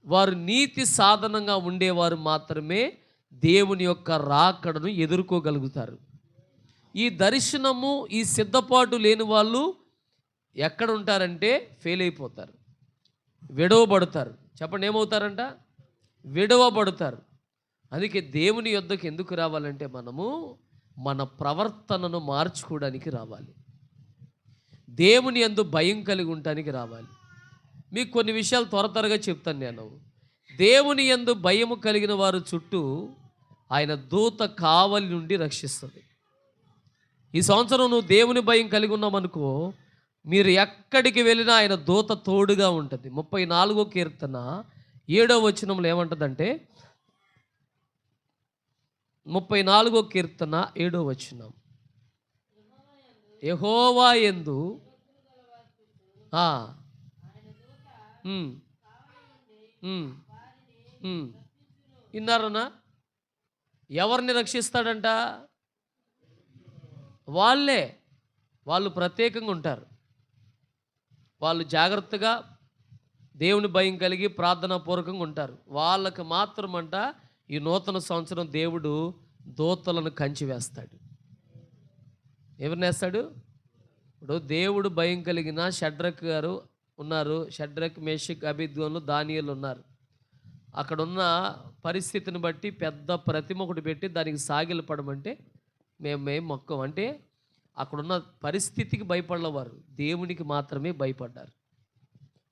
వారు నీతి సాధనంగా ఉండేవారు మాత్రమే దేవుని యొక్క రాకడను ఎదుర్కోగలుగుతారు. ఈ దర్శనము, ఈ సిద్ధపాటు లేని వాళ్ళు ఎక్కడ ఉంటారంటే ఫెయిల్ అయిపోతారు, విడవబడతారు. చెప్పండి, ఏమవుతారంట? విడవబడతారు. అందుకే దేవుని యొద్దకు ఎందుకు రావాలంటే మనము మన ప్రవర్తనను మార్చుకోవడానికి రావాలి. దేవుని యందు భయం కలిగి ఉండటానికి రావాలి. మీకు కొన్ని విషయాలు త్వరగా చెప్తాను నేను. దేవుని యందు భయము కలిగిన వారు చుట్టూ ఆయన దూత కావలి నుండి రక్షిస్తుంది. ఈ సంవత్సరం నువ్వు దేవుని భయం కలిగి ఉన్నామనుకో, మీరు ఎక్కడికి వెళ్ళినా ఆయన దూత తోడుగా ఉంటుంది. 34వ కీర్తన 7వ వచనంలో ఏమంటుందంటే, 34వ కీర్తన 7వ వచనం, యెహోవా యందు విన్నారనా? ఎవరిని రక్షిస్తాడంట? వాళ్ళు ప్రత్యేకంగా ఉంటారు. వాళ్ళు జాగ్రత్తగా దేవుని భయం కలిగి ప్రార్థనాపూర్వకంగా ఉంటారు. వాళ్ళకి మాత్రమంట ఈ నూతన సంవత్సరం దేవుడు దూతలను కంచి వేస్తాడు. ఎవరిని వేస్తాడు? ఇప్పుడు దేవుడు భయం కలిగిన షడ్రక్ గారు ఉన్నారు. షడ్రక్, మేషక్, అబేద్నెగోలు, దానియేలు ఉన్నారు. అక్కడున్న పరిస్థితిని బట్టి పెద్ద ప్రతిమ ఒకటి పెట్టి దానికి సాగిలు పడమంటే మేము మొక్కం అంటే, అక్కడున్న పరిస్థితికి భయపడలేవారు, దేవునికి మాత్రమే భయపడ్డారు.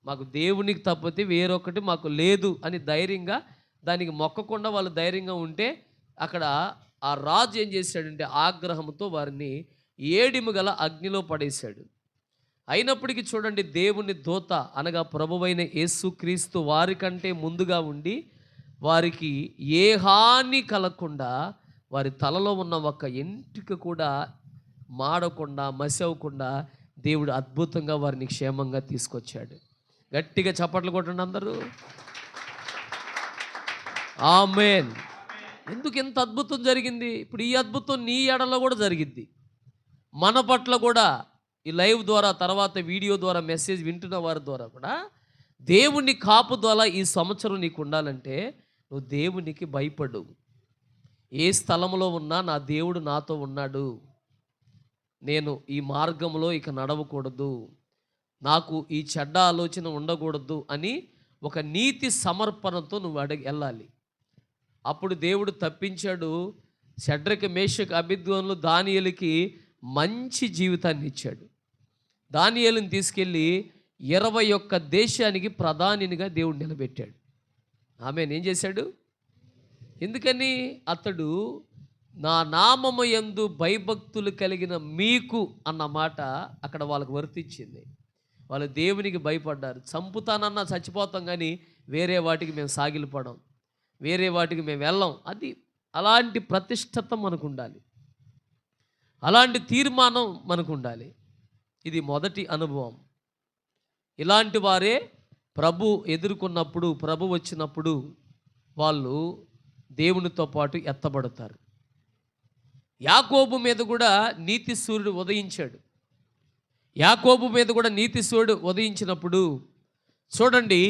మాకు దేవునికి తప్పితే వేరొకటి మాకు లేదు అని ధైర్యంగా దానికి మొక్కకుండా వాళ్ళు ధైర్యంగా ఉంటే, అక్కడ ఆ రాజు ఏం చేశాడంటే ఆగ్రహంతో వారిని ఏడిము గల అగ్నిలో పడేశాడు. అయినప్పటికీ చూడండి, దేవుని దూత అనగా ప్రభువైన యేసుక్రీస్తు వారికంటే ముందుగా ఉండి వారికి ఏ హాని కలగకుండా, వారి తలలో ఉన్న ఒక ఎంట్రుక కూడా మాడకుండా మసవకుండా దేవుడు అద్భుతంగా వారిని క్షేమంగా తీసుకొచ్చాడు. గట్టిగా చప్పట్లు కొట్టండి అందరూ. ఆమేన్. ఎందుకు ఇంత అద్భుతం జరిగింది? ఇప్పుడు ఈ అద్భుతం నీ ఎడలో కూడా జరిగిద్ది, మన పట్ల కూడా. ఈ లైవ్ ద్వారా, తర్వాత వీడియో ద్వారా, మెసేజ్ వింటున్న వారి ద్వారా కూడా దేవుని కాపుదల ఈ సంవత్సరం నీకు ఉండాలంటే నువ్వు దేవునికి భయపడు. ఏ స్థలంలో ఉన్నా నా దేవుడు నాతో ఉన్నాడు, నేను ఈ మార్గంలో ఇక నడవకూడదు, నాకు ఈ చెడ్డ ఆలోచన ఉండకూడదు అని ఒక నీతి సమర్పణతో నువ్వు వెళ్ళాలి. అప్పుడు దేవుడు తప్పించాడు. షడ్రక్, మేషక్, అబేద్నెగోలు, దానియేలుకి మంచి జీవితాన్ని ఇచ్చాడు. దానియేలుని తీసుకెళ్ళి 21 దేశానికి ప్రధానినిగా దేవుడు నిలబెట్టాడు. ఆమె ఏం చేశాడు? ఎందుకని? అతడు నా నామము యందు భయభక్తులు కలిగిన మీకు అన్న మాట అక్కడ వాళ్ళకు వర్తించింది. వాళ్ళు దేవునికి భయపడ్డారు. చంపుతానన్నా చచ్చిపోతాం, కానీ వేరే వాటికి మేము సాగిలిపడం, వేరే వాటికి మేము వెళ్ళాం. అది అలాంటి ప్రతిష్టత మనకు ఉండాలి, అలాంటి తీర్మానం మనకు ఉండాలి. ఇది మొదటి అనుభవం. ఇలాంటి వారే ప్రభు ఎదుర్కొన్నప్పుడు, ప్రభు వచ్చినప్పుడు వాళ్ళు దేవునితో పాటు ఎత్తబడతారు. యాకోబు మీద కూడా నీతి సూర్యుడు ఉదయించాడు. యాకోబు మీద కూడా నీతి సూర్యుడు ఉదయించినప్పుడు చూడండి,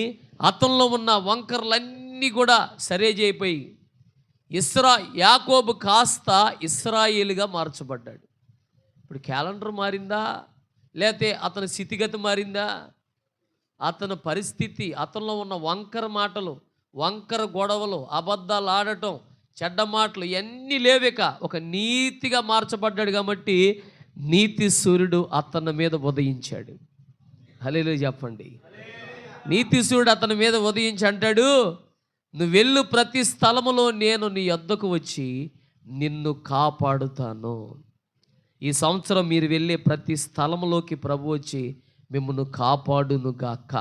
అతనిలో ఉన్న వంకర్లన్నీ కూడా సరిచేయిపోయి యాకోబు కాస్త ఇశ్రాయేలుగా మార్చబడ్డాడు. ఇప్పుడు క్యాలెండర్ మారిందా? లేకపోతే అతని స్థితిగతి మారిందా? అతని పరిస్థితి, అతనిలో ఉన్న వంకర మాటలు, వంకర గొడవలు, అబద్ధాలు ఆడటం, చెడ్డ మాటలు ఇవన్నీ లేవిక. ఒక నీతిగా మార్చబడ్డాడు కాబట్టి నీతి సూర్యుడు అతని మీద ఉదయించాడు. హల్లెలూయా చెప్పండి. నీతి సూర్యుడు అతని మీద ఉదయించి అంటాడు, నువ్వు వెళ్ళు ప్రతి స్థలములో నేను నీ యొద్దకు వచ్చి నిన్ను కాపాడుతాను. ఈ సంవత్సరం మీరు వెళ్ళే ప్రతి స్థలములోకి ప్రభు వచ్చి మిమ్మల్ని కాపాడునుగాక.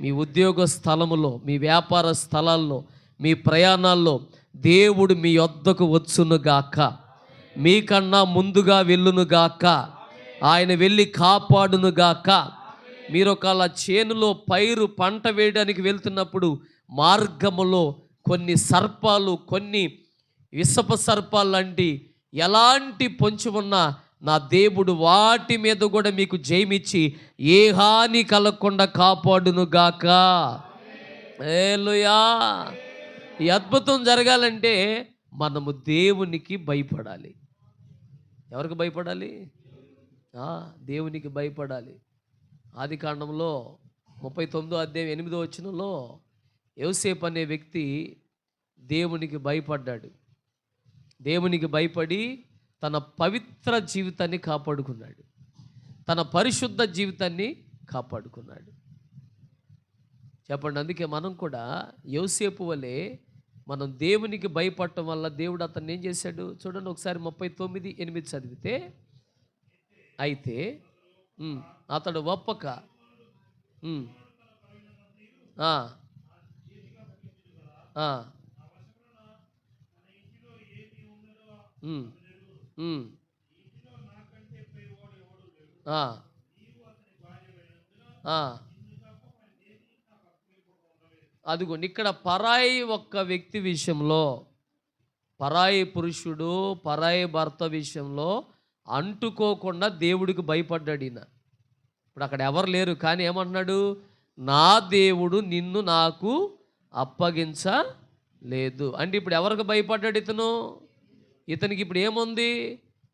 మీ ఉద్యోగ స్థలములో, మీ వ్యాపార స్థలాల్లో, మీ ప్రయాణాల్లో దేవుడు మీ యొద్దకు వచ్చునుగాక. మీకన్నా ముందుగా వెళ్ళునుగాక. ఆయన వెళ్ళి కాపాడునుగాక. మీరు ఒకవేళ చేనులో పైరు పంట వేయడానికి వెళ్తున్నప్పుడు మార్గములో కొన్ని సర్పాలు, కొన్ని విషపు సర్పాలు లాంటి ఎలాంటి పొంచి ఉన్నా నా దేవుడు వాటి మీద కూడా మీకు జయమిచ్చి ఏ హాని కలగకుండా కాపాడునుగాక. హల్లెలూయా. ఈ అద్భుతం జరగాలంటే మనము దేవునికి భయపడాలి. ఎవరికి భయపడాలి? దేవునికి భయపడాలి. ఆదికాండంలో 39వ అధ్యాయం 8వ వచనంలో యోసేపు అనే వ్యక్తి దేవునికి భయపడ్డాడు. దేవునికి భయపడి తన పవిత్ర జీవితాన్ని కాపాడుకున్నాడు. తన పరిశుద్ధ జీవితాన్ని కాపాడుకున్నాడు. చెప్పండి. అందుకే మనం కూడా యోసేపు వలె మనం దేవునికి భయపడటం వల్ల దేవుడు అతన్ని ఏం చేశాడు చూడండి. ఒకసారి 39:8 చదివితే, అయితే అతడు ఒప్పక అదిగోండి ఇక్కడ పరాయి ఒక్క వ్యక్తి విషయంలో, పరాయి పురుషుడు, పరాయి భర్త విషయంలో అంటుకోకుండా దేవుడికి భయపడ్డాడు ఈయన. ఇప్పుడు అక్కడ ఎవరు లేరు కానీ ఏమంటున్నాడు? నా దేవుడు నిన్ను నాకు అప్పగించలేదు. అంటే ఇప్పుడు ఎవరికి భయపడ్డాడు ఇతను? ఇతనికి ఇప్పుడు ఏముంది?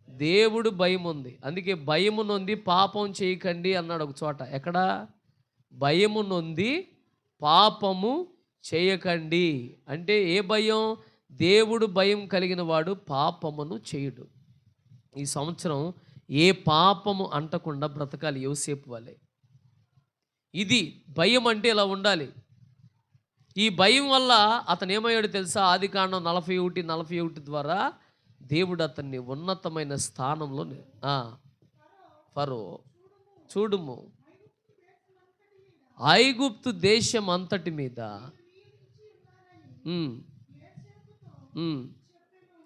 దేవుడు భయం ఉంది. అందుకే భయము నొంది పాపం చేయకండి అన్నాడు ఒక చోట. ఎక్కడ? భయము నొంది పాపము చేయకండి. అంటే ఏ భయం? దేవుడు భయం కలిగిన వాడు పాపమును చేయుడు. ఈ సంవత్సరం ఏ పాపము అంటకుండా బ్రతకాలి యోసేపు వలె. ఇది భయం అంటే ఇలా ఉండాలి. ఈ భయం వల్ల అతను ఏమయ్యాడు తెలుసా? ఆదికాండం 41:41 ద్వారా దేవుడు అతన్ని ఉన్నతమైన స్థానంలో ఫరో చూడుము ఐగుప్తు దేశం అంతటి మీద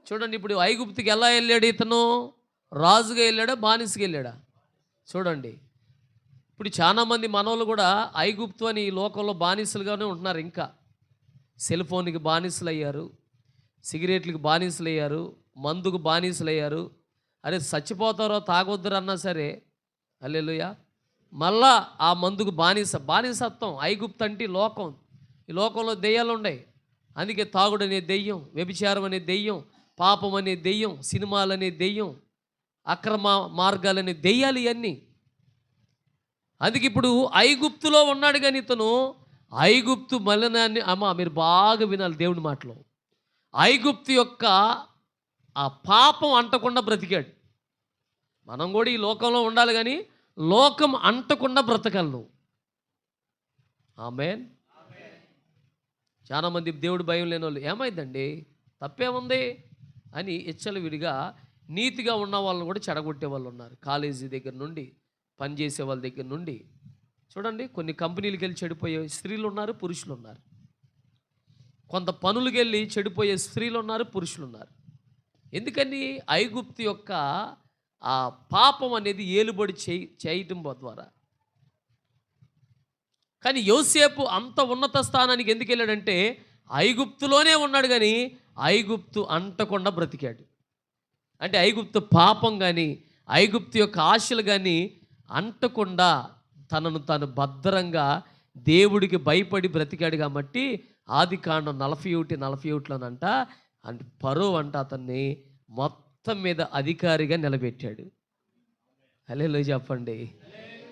చూడండి. ఇప్పుడు ఐగుప్తుకి ఎలా వెళ్ళాడు ఇతను? రాజుగా వెళ్ళాడా, బానిసగా వెళ్ళాడా? చూడండి. ఇప్పుడు చాలామంది మనోళ్ళు కూడా ఐగుప్తు అని ఈ లోకంలో బానిసలుగానే ఉంటున్నారు. ఇంకా సెల్ ఫోన్కి బానిసలు అయ్యారు, సిగరెట్లకు బానిసలు అయ్యారు, మందుకు బానిసలు అయ్యారు. అరే చచ్చిపోతారో తాగొద్దురు అన్నా సరే హల్లెలూయా మళ్ళా ఆ మందుకు బానిసత్వం. ఐగుప్తు అంటే లోకం. ఈ లోకంలో దెయ్యాలు ఉన్నాయి. అందుకే తాగుడు అనే దెయ్యం, వ్యభిచారం అనే దెయ్యం, పాపం అనే దెయ్యం, సినిమాలు అనే దెయ్యం, అక్రమ మార్గాలనే దెయ్యాలు ఇవన్నీ. అందుకే ఇప్పుడు ఐగుప్తులో ఉన్నాడు కానీ ఇతను ఐగుప్తు మలినాన్ని మీరు బాగా వినాలి దేవుని మాటలో. ఐగుప్తు యొక్క ఆ పాపం అంటకుండా బ్రతికాడు. మనం కూడా ఈ లోకంలో ఉండాలి కానీ లోకం అంటకుండా బ్రతకాలి నువ్వు. ఆమేన్. చాలామంది దేవుడు భయం లేని వాళ్ళు ఏమైందండి తప్పేముంది అని విడిగా నీతిగా ఉన్న వాళ్ళని కూడా చెడగొట్టే వాళ్ళు ఉన్నారు. కాలేజీ దగ్గర నుండి, పనిచేసే వాళ్ళ దగ్గర నుండి చూడండి. కొన్ని కంపెనీలకు వెళ్ళి చెడిపోయే స్త్రీలు ఉన్నారు, పురుషులు ఉన్నారు. కొంత పనులకు వెళ్ళి చెడిపోయే స్త్రీలు ఉన్నారు, పురుషులు ఉన్నారు. ఎందుకని? ఐగుప్తు యొక్క ఆ పాపం అనేది ఏలుబడి చేయటం ద్వారా. కానీ యోసేపు అంత ఉన్నత స్థానానికి ఎందుకు వెళ్ళాడంటే ఐగుప్తులోనే ఉన్నాడు కానీ ఐగుప్తు అంటకుండా బ్రతికాడు. అంటే ఐగుప్తు పాపం కానీ ఐగుప్తు యొక్క ఆశలు కానీ అంటకుండా తనను తాను భద్రంగా దేవుడికి భయపడి బ్రతికాడు. కాబట్టి ఆదికాండం 41:41లోనంట అంటే ఫరో అంట అతన్ని మొత్తం మీద అధికారిగా నిలబెట్టాడు. హల్లెలూయా చెప్పండి.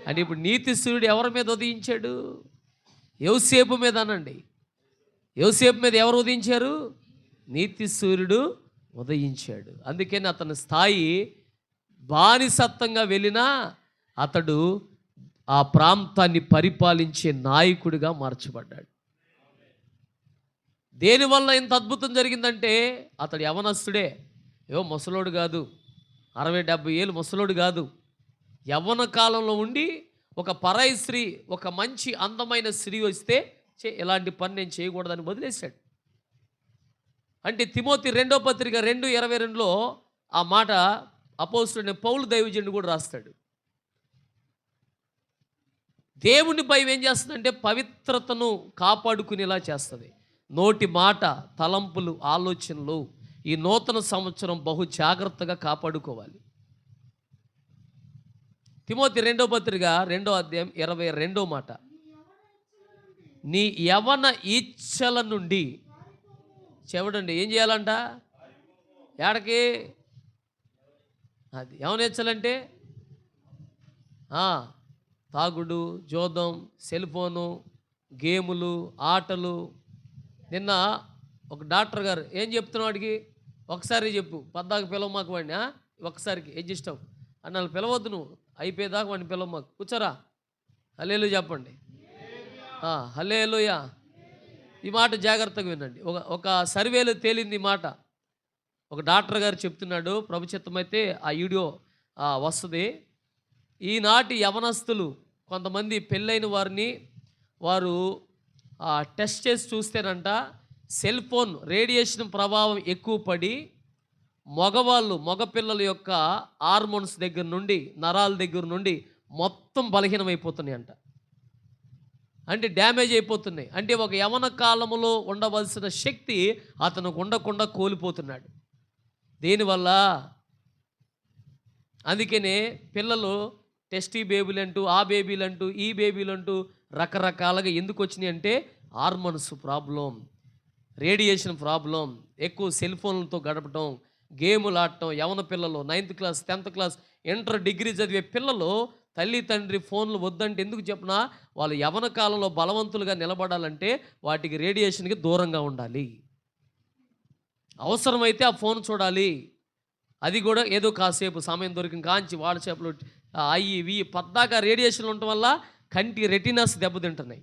అంటే ఇప్పుడు నీతి సూర్యుడు ఎవరి మీద ఉదయించాడు? యోసేపు మీద అనండి. యోసేపు మీద ఎవరు ఉదయించారు? నీతి సూర్యుడు ఉదయించాడు. అందుకని అతని స్థాయి బానిసత్వంగా వెళ్ళినా అతడు ఆ ప్రాంతాన్ని పరిపాలించే నాయకుడిగా మార్చబడ్డాడు. దేనివల్ల ఇంత అద్భుతం జరిగిందంటే అతడు యవనస్తుడే, ఏవో ముసలోడు కాదు, 60-70 ఏళ్ళు ముసలోడు కాదు. యవ్వన కాలంలో ఉండి ఒక పరాయి స్త్రీ, ఒక మంచి అందమైన స్త్రీ వస్తే ఇలాంటి పని నేను చేయకూడదని వదిలేశాడు. అంటే తిమోతి 2వ పత్రిక 2:22లో ఆ మాట అపోస్తలుడైన పౌలు దైవజనుడు కూడా రాస్తాడు. దేవుని భయం ఏం చేస్తుందంటే పవిత్రతను కాపాడుకునేలా చేస్తుంది. నోటి మాట, తలంపులు, ఆలోచనలు ఈ నూతన సంవత్సరం బహు జాగ్రత్తగా కాపాడుకోవాలి. తిమోతి 2వ పత్రిక 2వ అధ్యాయం 22వ మాట, నీ యవన ఇచ్చల నుండి చెవడండి ఏం చేయాలంట? ఏడకి? అది యవన ఇచ్చలంటే తాగుడు, జోదం, సెల్ ఫోను, గేములు, ఆటలు. నిన్న ఒక డాక్టర్ గారు ఏం చెప్తున్నావు వాడికి? ఒకసారి చెప్పు, పద్దాక పిలవ మాకు వాడిని, ఒకసారికి అడ్జస్ట్ అవ్వు అన్నాళ్ళు. పిలవద్దు నువ్వు, అయిపోయేదాకా వాడిని పిలవ మాకు. కూర్చోరా. హల్లెలూయా చెప్పండి. హల్లెలూయా. ఈ మాట జాగ్రత్తగా వినండి. ఒక సర్వేలో తేలింది ఈ మాట. ఒక డాక్టర్ గారు చెప్తున్నాడు, ప్రభుచిత్తమైతే ఆ వీడియో వస్తుంది. ఈనాటి యవనస్తులు కొంతమంది పెళ్ళైన వారిని వారు టెస్ట్ చేసి చూస్తేనంట సెల్ ఫోన్ రేడియేషన్ ప్రభావం ఎక్కువ పడి మగపిల్లల యొక్క హార్మోన్స్ దగ్గర నుండి, నరాల దగ్గర నుండి మొత్తం బలహీనమైపోతున్నాయి అంట. అంటే డ్యామేజ్ అయిపోతున్నాయి. అంటే ఒక యవన కాలంలో ఉండవలసిన శక్తి అతనికి ఉండకుండా కోల్పోతున్నాడు. దీనివల్ల అందుకనే పిల్లలు టెస్టీ బేబీలు అంటూ, ఆ బేబీలు అంటూ, ఈ బేబీలు అంటూ రకరకాలుగా ఎందుకు వచ్చినాయి అంటే హార్మోన్స్ ప్రాబ్లం, రేడియేషన్ ప్రాబ్లం, ఎక్కువ సెల్ ఫోన్లతో గడపడం, గేములు ఆడటం. యవన పిల్లలు 9th class, 10th class, inter, degree చదివే పిల్లలు తల్లి తండ్రి ఫోన్లు వద్దంటే ఎందుకు చెప్పినా వాళ్ళు యవన కాలంలో బలవంతులుగా నిలబడాలంటే వాటికి రేడియేషన్కి దూరంగా ఉండాలి. అవసరమైతే ఆ ఫోన్ చూడాలి, అది కూడా ఏదో కాసేపు సమయం దొరికిన కాంచి వాట్సాప్లో ఇవి పద్దాక రేడియేషన్లు ఉండటం వల్ల కంటి రెటినస్ దెబ్బతింటున్నాయి.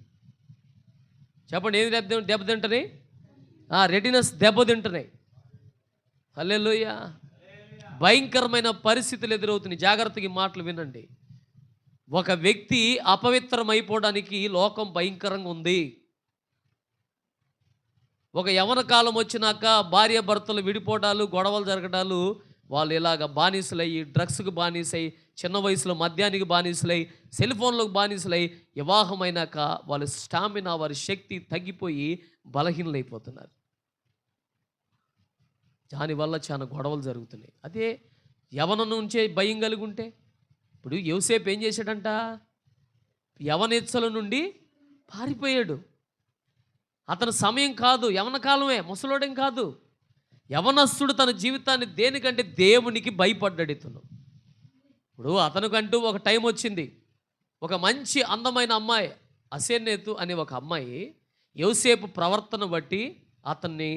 చెప్పండి, ఏది దెబ్బతింటున్నాయి? రెటినస్ దెబ్బతింటున్నాయి. హల్లెలూయా. భయంకరమైన పరిస్థితులు ఎదురవుతున్నాయి. జాగ్రత్తగా ఈ మాటలు వినండి. ఒక వ్యక్తి అపవిత్రమైపోవడానికి లోకం భయంకరంగా ఉంది. ఒక యవన కాలం వచ్చినాక భార్య భర్తలు విడిపోవడాలు, గొడవలు జరగడాలు, వాళ్ళు ఇలాగ బానిసలయ్యి, డ్రగ్స్కి బానిసై, చిన్న వయసులో మద్యానికి బానిసలై, సెల్ ఫోన్లకు బానిసలై, వివాహమైనాక వాళ్ళ స్టామినా, వారి శక్తి తగ్గిపోయి బలహీనలైపోతున్నారు. దానివల్ల చాలా గొడవలు జరుగుతున్నాయి. అదే యవన నుంచే భయం కలిగి ఉంటే, ఇప్పుడు యోసేపు ఏం చేశాడంట? యవనెచ్చల నుండి పారిపోయాడు. అతని సమయం కాదు, యవన కాలమే, ముసలోడేం కాదు. యవనస్తుడు తన జీవితాన్ని దేనికంటే దేవునికి భయపడ్డాడు. ఇప్పుడు అతనికంటూ ఒక టైం వచ్చింది. ఒక మంచి అందమైన అమ్మాయి, అసేనేతు అనే ఒక అమ్మాయి యోసేపు ప్రవర్తన బట్టి అతన్ని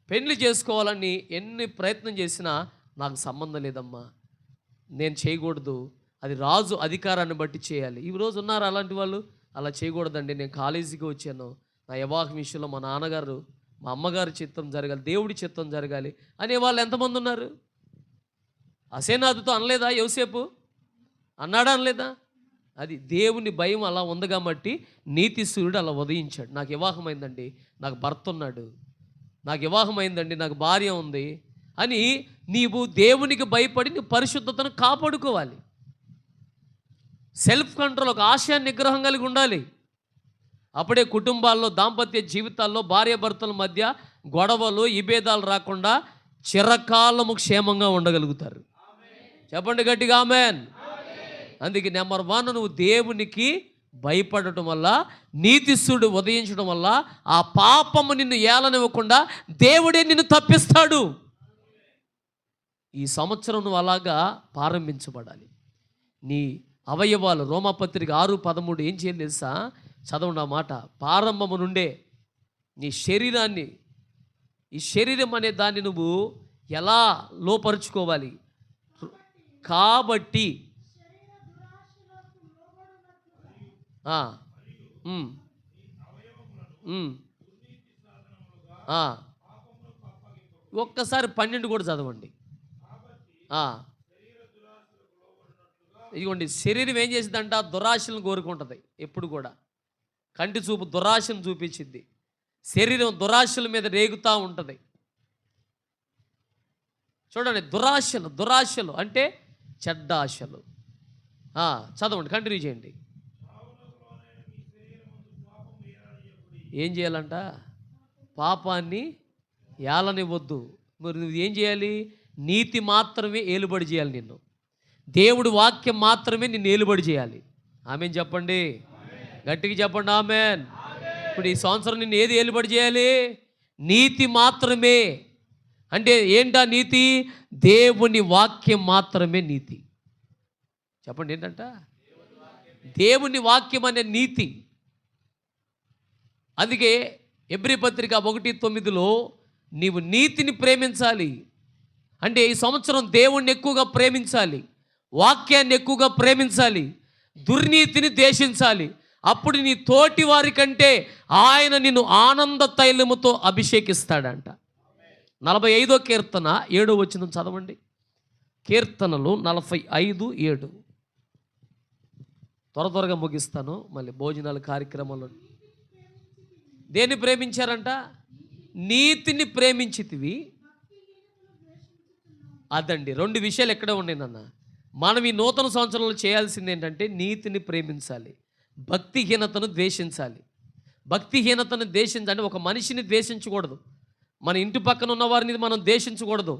పెళ్లి చేసుకోవాలని ఎన్ని ప్రయత్నం చేసినా నాకు సంబంధం లేదమ్మా, నేను చేయకూడదు, అది రాజు అధికారాన్ని బట్టి చేయాలి. ఈరోజు ఉన్నారు అలాంటి వాళ్ళు. అలా చేయకూడదండి, నేను కాలేజీకి వచ్చాను, నా వివాహం విషయంలో మా నాన్నగారు, మా అమ్మగారి చిత్తం జరగాలి, దేవుడి చిత్తం జరగాలి అనే వాళ్ళు ఎంతమంది ఉన్నారు? అసేనాథుతో అనలేదా యోసేపు? అన్నాడా? అనలేదా? అది దేవుని భయం అలా ఉంది కాబట్టి నీతి సూర్యుడు అలా ఉదయించాడు. నాకు వివాహం అయిందండి, నాకు భర్త ఉన్నాడు, నాకు వివాహం అయిందండి, నాకు భార్య ఉంది అని నీవు దేవునికి భయపడి నీ పరిశుద్ధతను కాపాడుకోవాలి. సెల్ఫ్ కంట్రోల్, ఒక ఆశయ నిగ్రహం కలిగి ఉండాలి. అప్పుడే కుటుంబాల్లో, దాంపత్య జీవితాల్లో భార్యాభర్తల మధ్య గొడవలు, విభేదాలు రాకుండా చిరకాలము క్షేమంగా ఉండగలుగుతారు. చెప్పండి గట్టిగా ఆమేన్. అందుకే నెంబర్ 1 నువ్వు దేవునికి భయపడటం వల్ల, నీతిశూడు ఉదయించడం వల్ల ఆ పాపము నిన్ను ఏలనివ్వకుండా దేవుడే నిన్ను తప్పిస్తాడు. ఈ సంవత్సరం నువ్వు అలాగా ప్రారంభించబడాలి. నీ అవయవాలు, రోమాపత్రిక 6:13 ఏం చేయాలి తెలుసా? చదవండి ఆ మాట. ప్రారంభము నుండే నీ శరీరాన్ని, ఈ శరీరం అనే దాన్ని నువ్వు ఎలా లోపరుచుకోవాలి? కాబట్టి ఒక్కసారి 12 కూడా చదవండి. ఇదిగోండి, శరీరం ఏం చేసిందంట? దురాశలను కోరుకుంటుంది. ఎప్పుడు కూడా కంటి చూపు దురాశను చూపించింది. శరీరం దురాశల మీద రేగుతూ ఉంటుంది. చూడండి, దురాశలు అంటే చెడ్డ ఆశలు. చదవండి, కంటిన్యూ చేయండి. ఏం చేయాలంట? పాపాన్ని ఏలనివ్వద్దు. మరి నువ్వు ఏం చేయాలి? నీతి మాత్రమే ఏలుబడి చేయాలి. నిన్ను దేవుడి వాక్యం మాత్రమే నిన్ను ఏలుబడి చేయాలి. ఆమెన్ చెప్పండి, గట్టిగా చెప్పండి ఆమెన్. ఇప్పుడు ఈ సంవత్సరం నిన్ను ఏది ఏలుబడి చేయాలి? నీతి మాత్రమే. అంటే ఏంటా నీతి? దేవుని వాక్యం మాత్రమే నీతి. చెప్పండి, ఏంటంట? దేవుని వాక్యం అనే నీతి. అందుకే హెబ్రీ పత్రిక 1:9 నీవు నీతిని ప్రేమించాలి. అంటే ఈ సంవత్సరం దేవుణ్ణి ఎక్కువగా ప్రేమించాలి, వాక్యాన్ని ఎక్కువగా ప్రేమించాలి, దుర్నీతిని ద్వేషించాలి. అప్పుడు నీ తోటి వారి కంటే ఆయన నిన్ను ఆనంద తైలముతో అభిషేకిస్తాడంట. 45వ కీర్తన 7వ వచనం చదవండి. కీర్తనలు 45:7. త్వరగా ముగిస్తాను, మళ్ళీ భోజనాల కార్యక్రమంలో. దేన్ని ప్రేమించారంట? నీతిని ప్రేమించితివి. అదండి, 2 విషయాలు ఎక్కడ ఉన్నాయి నాన్న. మనం ఈ నూతన సంవత్సరంలో చేయాల్సింది ఏంటంటే నీతిని ప్రేమించాలి, భక్తిహీనతను ద్వేషించాలి. భక్తిహీనతను ద్వేషించాలి. ఒక మనిషిని ద్వేషించకూడదు, మన ఇంటి పక్కన ఉన్న వారిని మనం ద్వేషించకూడదు,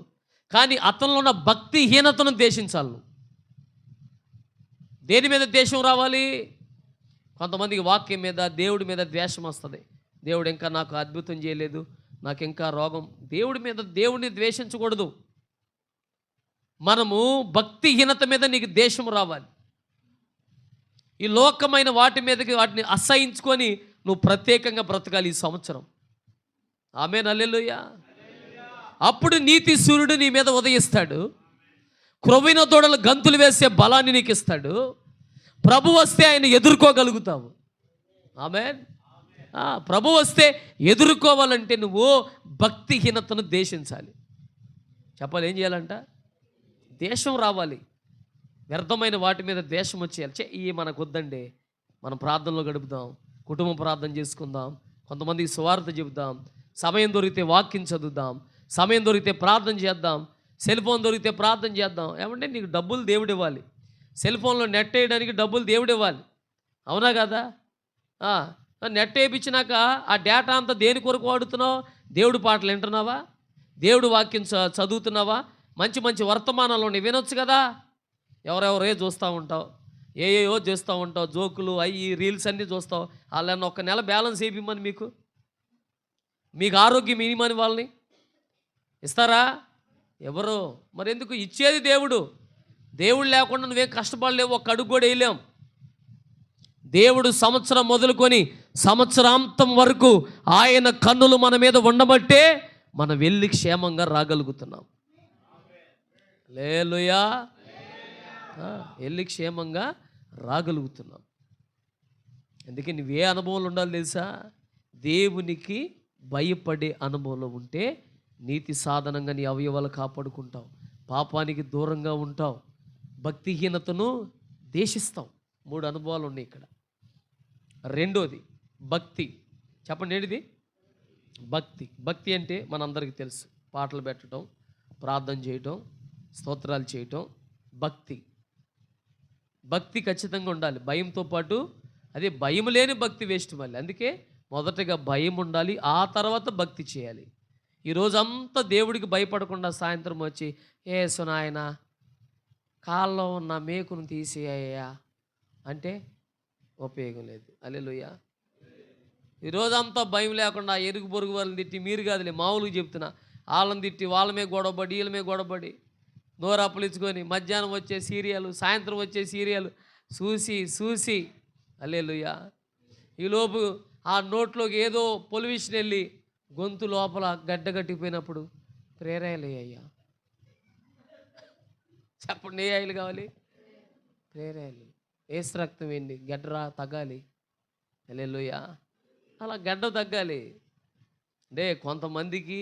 కానీ అతనిలో ఉన్న భక్తిహీనతను ద్వేషించాలి. దేని మీద ద్వేషం రావాలి? కొంతమందికి వాక్యం మీద, దేవుడి మీద ద్వేషం వస్తుంది. దేవుడు ఇంకా నాకు అద్భుతం చేయలేదు, నాకు ఇంకా రోగం. దేవుడిని ద్వేషించకూడదు. మనము భక్తిహీనత మీద నీకు ద్వేషం రావాలి. ఈ లోకమైన వాటిని అసహించుకొని నువ్వు ప్రత్యేకంగా బ్రతకాలి ఈ సంవత్సరం. ఆమేన్, హల్లెలూయా. అప్పుడు నీతి సూర్యుడు నీ మీద ఉదయిస్తాడు. క్రొవ్విన దూడలు గంతులు వేసే బలాన్ని నీకు ఇస్తాడు. ప్రభు వస్తే ఆయన ఎదుర్కోగలుగుతావు. ఆమేన్. ప్రభు వస్తే ఎదుర్కోవాలంటే నువ్వు భక్తిహీనతను ద్వేషించాలి. చెప్పాలి, ఏం చేయాలంట? ద్వేషం రావాలి. వ్యర్థమైన వాటి మీద ద్వేషం వచ్చేయాలి. ఇవి మనకు వద్దండి, మనం ప్రార్థనలో గడుపుదాం, కుటుంబ ప్రార్థన చేసుకుందాం, కొంతమందికి సువార్త చెబుదాం, సమయం దొరికితే వాక్యం చదువుదాం, సమయం దొరికితే ప్రార్థన చేద్దాం, సెల్ ఫోన్ దొరికితే ప్రార్థన చేద్దాం. ఏమంటే నీకు డబ్బులు దేవుడు ఇవ్వాలి, సెల్ ఫోన్లో నెట్ వేయడానికి డబ్బులు దేవుడు ఇవ్వాలి. అవునా కదా? నెట్ వేయించినాక ఆ డేటా అంతా దేని కొరకు వాడుతున్నావు? దేవుడి పాటలు వింటున్నావా? దేవుడు వాక్యం చదువుతున్నావా? మంచి మంచి వర్తమానాలు ఉన్నాయి, వినొచ్చు కదా. ఎవరెవరే చూస్తూ ఉంటావు, ఏయో చేస్తూ ఉంటావు, జోకులు అయ్యి రీల్స్ అన్నీ చూస్తావు. వాళ్ళని ఒక నెల బ్యాలెన్స్ వేయమని మీకు ఆరోగ్యం ఇనిమని వాళ్ళని ఇస్తారా? ఎవరు? మరి ఎందుకు? ఇచ్చేది దేవుడు. దేవుడు లేకుండా నువ్వేం కష్టపడలేవు, ఒక్క అడుగు కూడా వేయలేం. దేవుడు సంవత్సరం మొదలుకొని సంవత్సరాంతం వరకు ఆయన కన్నులు మన మీద ఉండబట్టే మనం వెళ్ళి క్షేమంగా రాగలుగుతున్నాం. హల్లెలూయా. వెళ్ళి క్షేమంగా రాగలుగుతున్నాం. అందుకే నువ్వే అనుభవంలో ఉండాలి తెలుసా? దేవునికి భయపడే అనుభవంలో ఉంటే నీతి సాధనంగా నీ అవయవాలు కాపాడుకుంటావు, పాపానికి దూరంగా ఉంటావు, భక్తిహీనతను దేశిస్తావు. 3 అనుభవాలు ఉన్నాయి ఇక్కడ. రెండోది భక్తి. చెప్పండి, ఏంటిది? భక్తి అంటే మనందరికీ తెలుసు, పాటలు పెట్టడం, ప్రార్థన చేయటం, స్తోత్రాలు చేయటం. భక్తి ఖచ్చితంగా ఉండాలి. భయంతో పాటు, అదే భయం లేని భక్తి వేస్ట్ మళ్ళీ. అందుకే మొదటగా భయం ఉండాలి, ఆ తర్వాత భక్తి చేయాలి. ఈరోజంతా దేవుడికి భయపడకుండా సాయంత్రం వచ్చి యేసు నాయన కాల్లో ఉన్న మేకును తీసేయ్యా అంటే ఉపయోగం లేదు. హల్లెలూయా. ఈరోజంతా భయం లేకుండా ఎరుగు పొరుగు వాళ్ళని తిట్టి, మీరు కాదులే మామూలుగా చెప్తున్నా, వాళ్ళని తిట్టి వాళ్ళ మీద గొడవపడి వీళ్ళ మీద గొడవపడి నోరు అప్పలించుకొని మధ్యాహ్నం వచ్చే సీరియల్, సాయంత్రం వచ్చే సీరియల్ చూసి హల్లెలూయా. ఈలోపు ఆ నోట్లోకి ఏదో పొల్యూషన్ వెళ్ళి గొంతు లోపల గడ్డ కట్టిపోయినప్పుడు ప్రేరాయలు అయ్యా. చెప్పండి, ఏ ఆయిల్ కావాలి? ప్రేరాయలు. ఏసు రక్తం ఏంటి? గడ్డరా తగ్గాలి. హల్లెలూయా. అలా గడ్డ తగ్గాలి. అంటే కొంతమందికి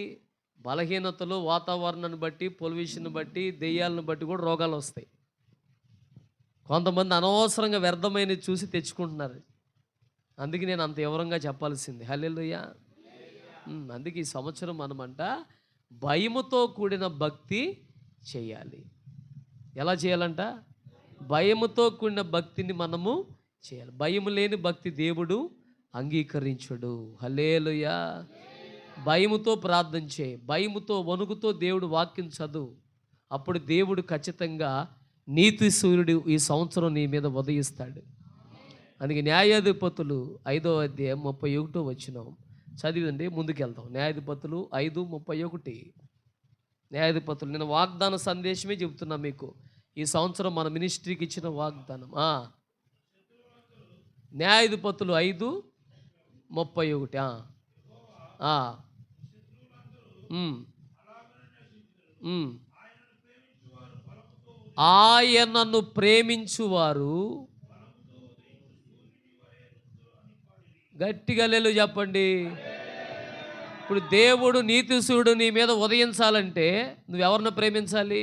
బలహీనతలు వాతావరణాన్ని బట్టి, పొల్యూషన్ బట్టి, దెయ్యాలను బట్టి కూడా రోగాలు వస్తాయి. కొంతమంది అనవసరంగా వ్యర్థమైన చూసి తెచ్చుకుంటున్నారు. అందుకే నేను అంత వివరంగా చెప్పాల్సింది. హల్లెలూయా. అందుకే ఈ సంవత్సరం మనమంట భయముతో కూడిన భక్తి చేయాలి. ఎలా చేయాలంట? భయముతో కూడిన భక్తిని మనము చేయాలి. భయము లేని భక్తి దేవుడు అంగీకరించడు. హల్లెలూయా. భయముతో ప్రార్థన చేయి, భయముతో వణుకుతో దేవుడు వాక్యం చదువు. అప్పుడు దేవుడు ఖచ్చితంగా నీతి సూర్యుడు ఈ సంవత్సరం నీ మీద ఉదయిస్తాడు. అందుకే న్యాయాధిపతులు 5వ అధ్యాయం 31వ వచనం చదివండి, ముందుకెళ్తాం. న్యాయాధిపతులు 5:31. న్యాయాధిపతులు, నేను వాగ్దాన సందేశమే చెబుతున్నా మీకు. ఈ సంవత్సరం మన మినిస్ట్రీకి ఇచ్చిన వాగ్దానం. న్యాయాధిపతులు 5:31. ఆయనను ప్రేమించువారు గట్టిగా లేలు చెప్పండి. ఇప్పుడు దేవుడు నీతిశూరుడు నీ మీద ఉదయించాలంటే నువ్వెవరిని ప్రేమించాలి?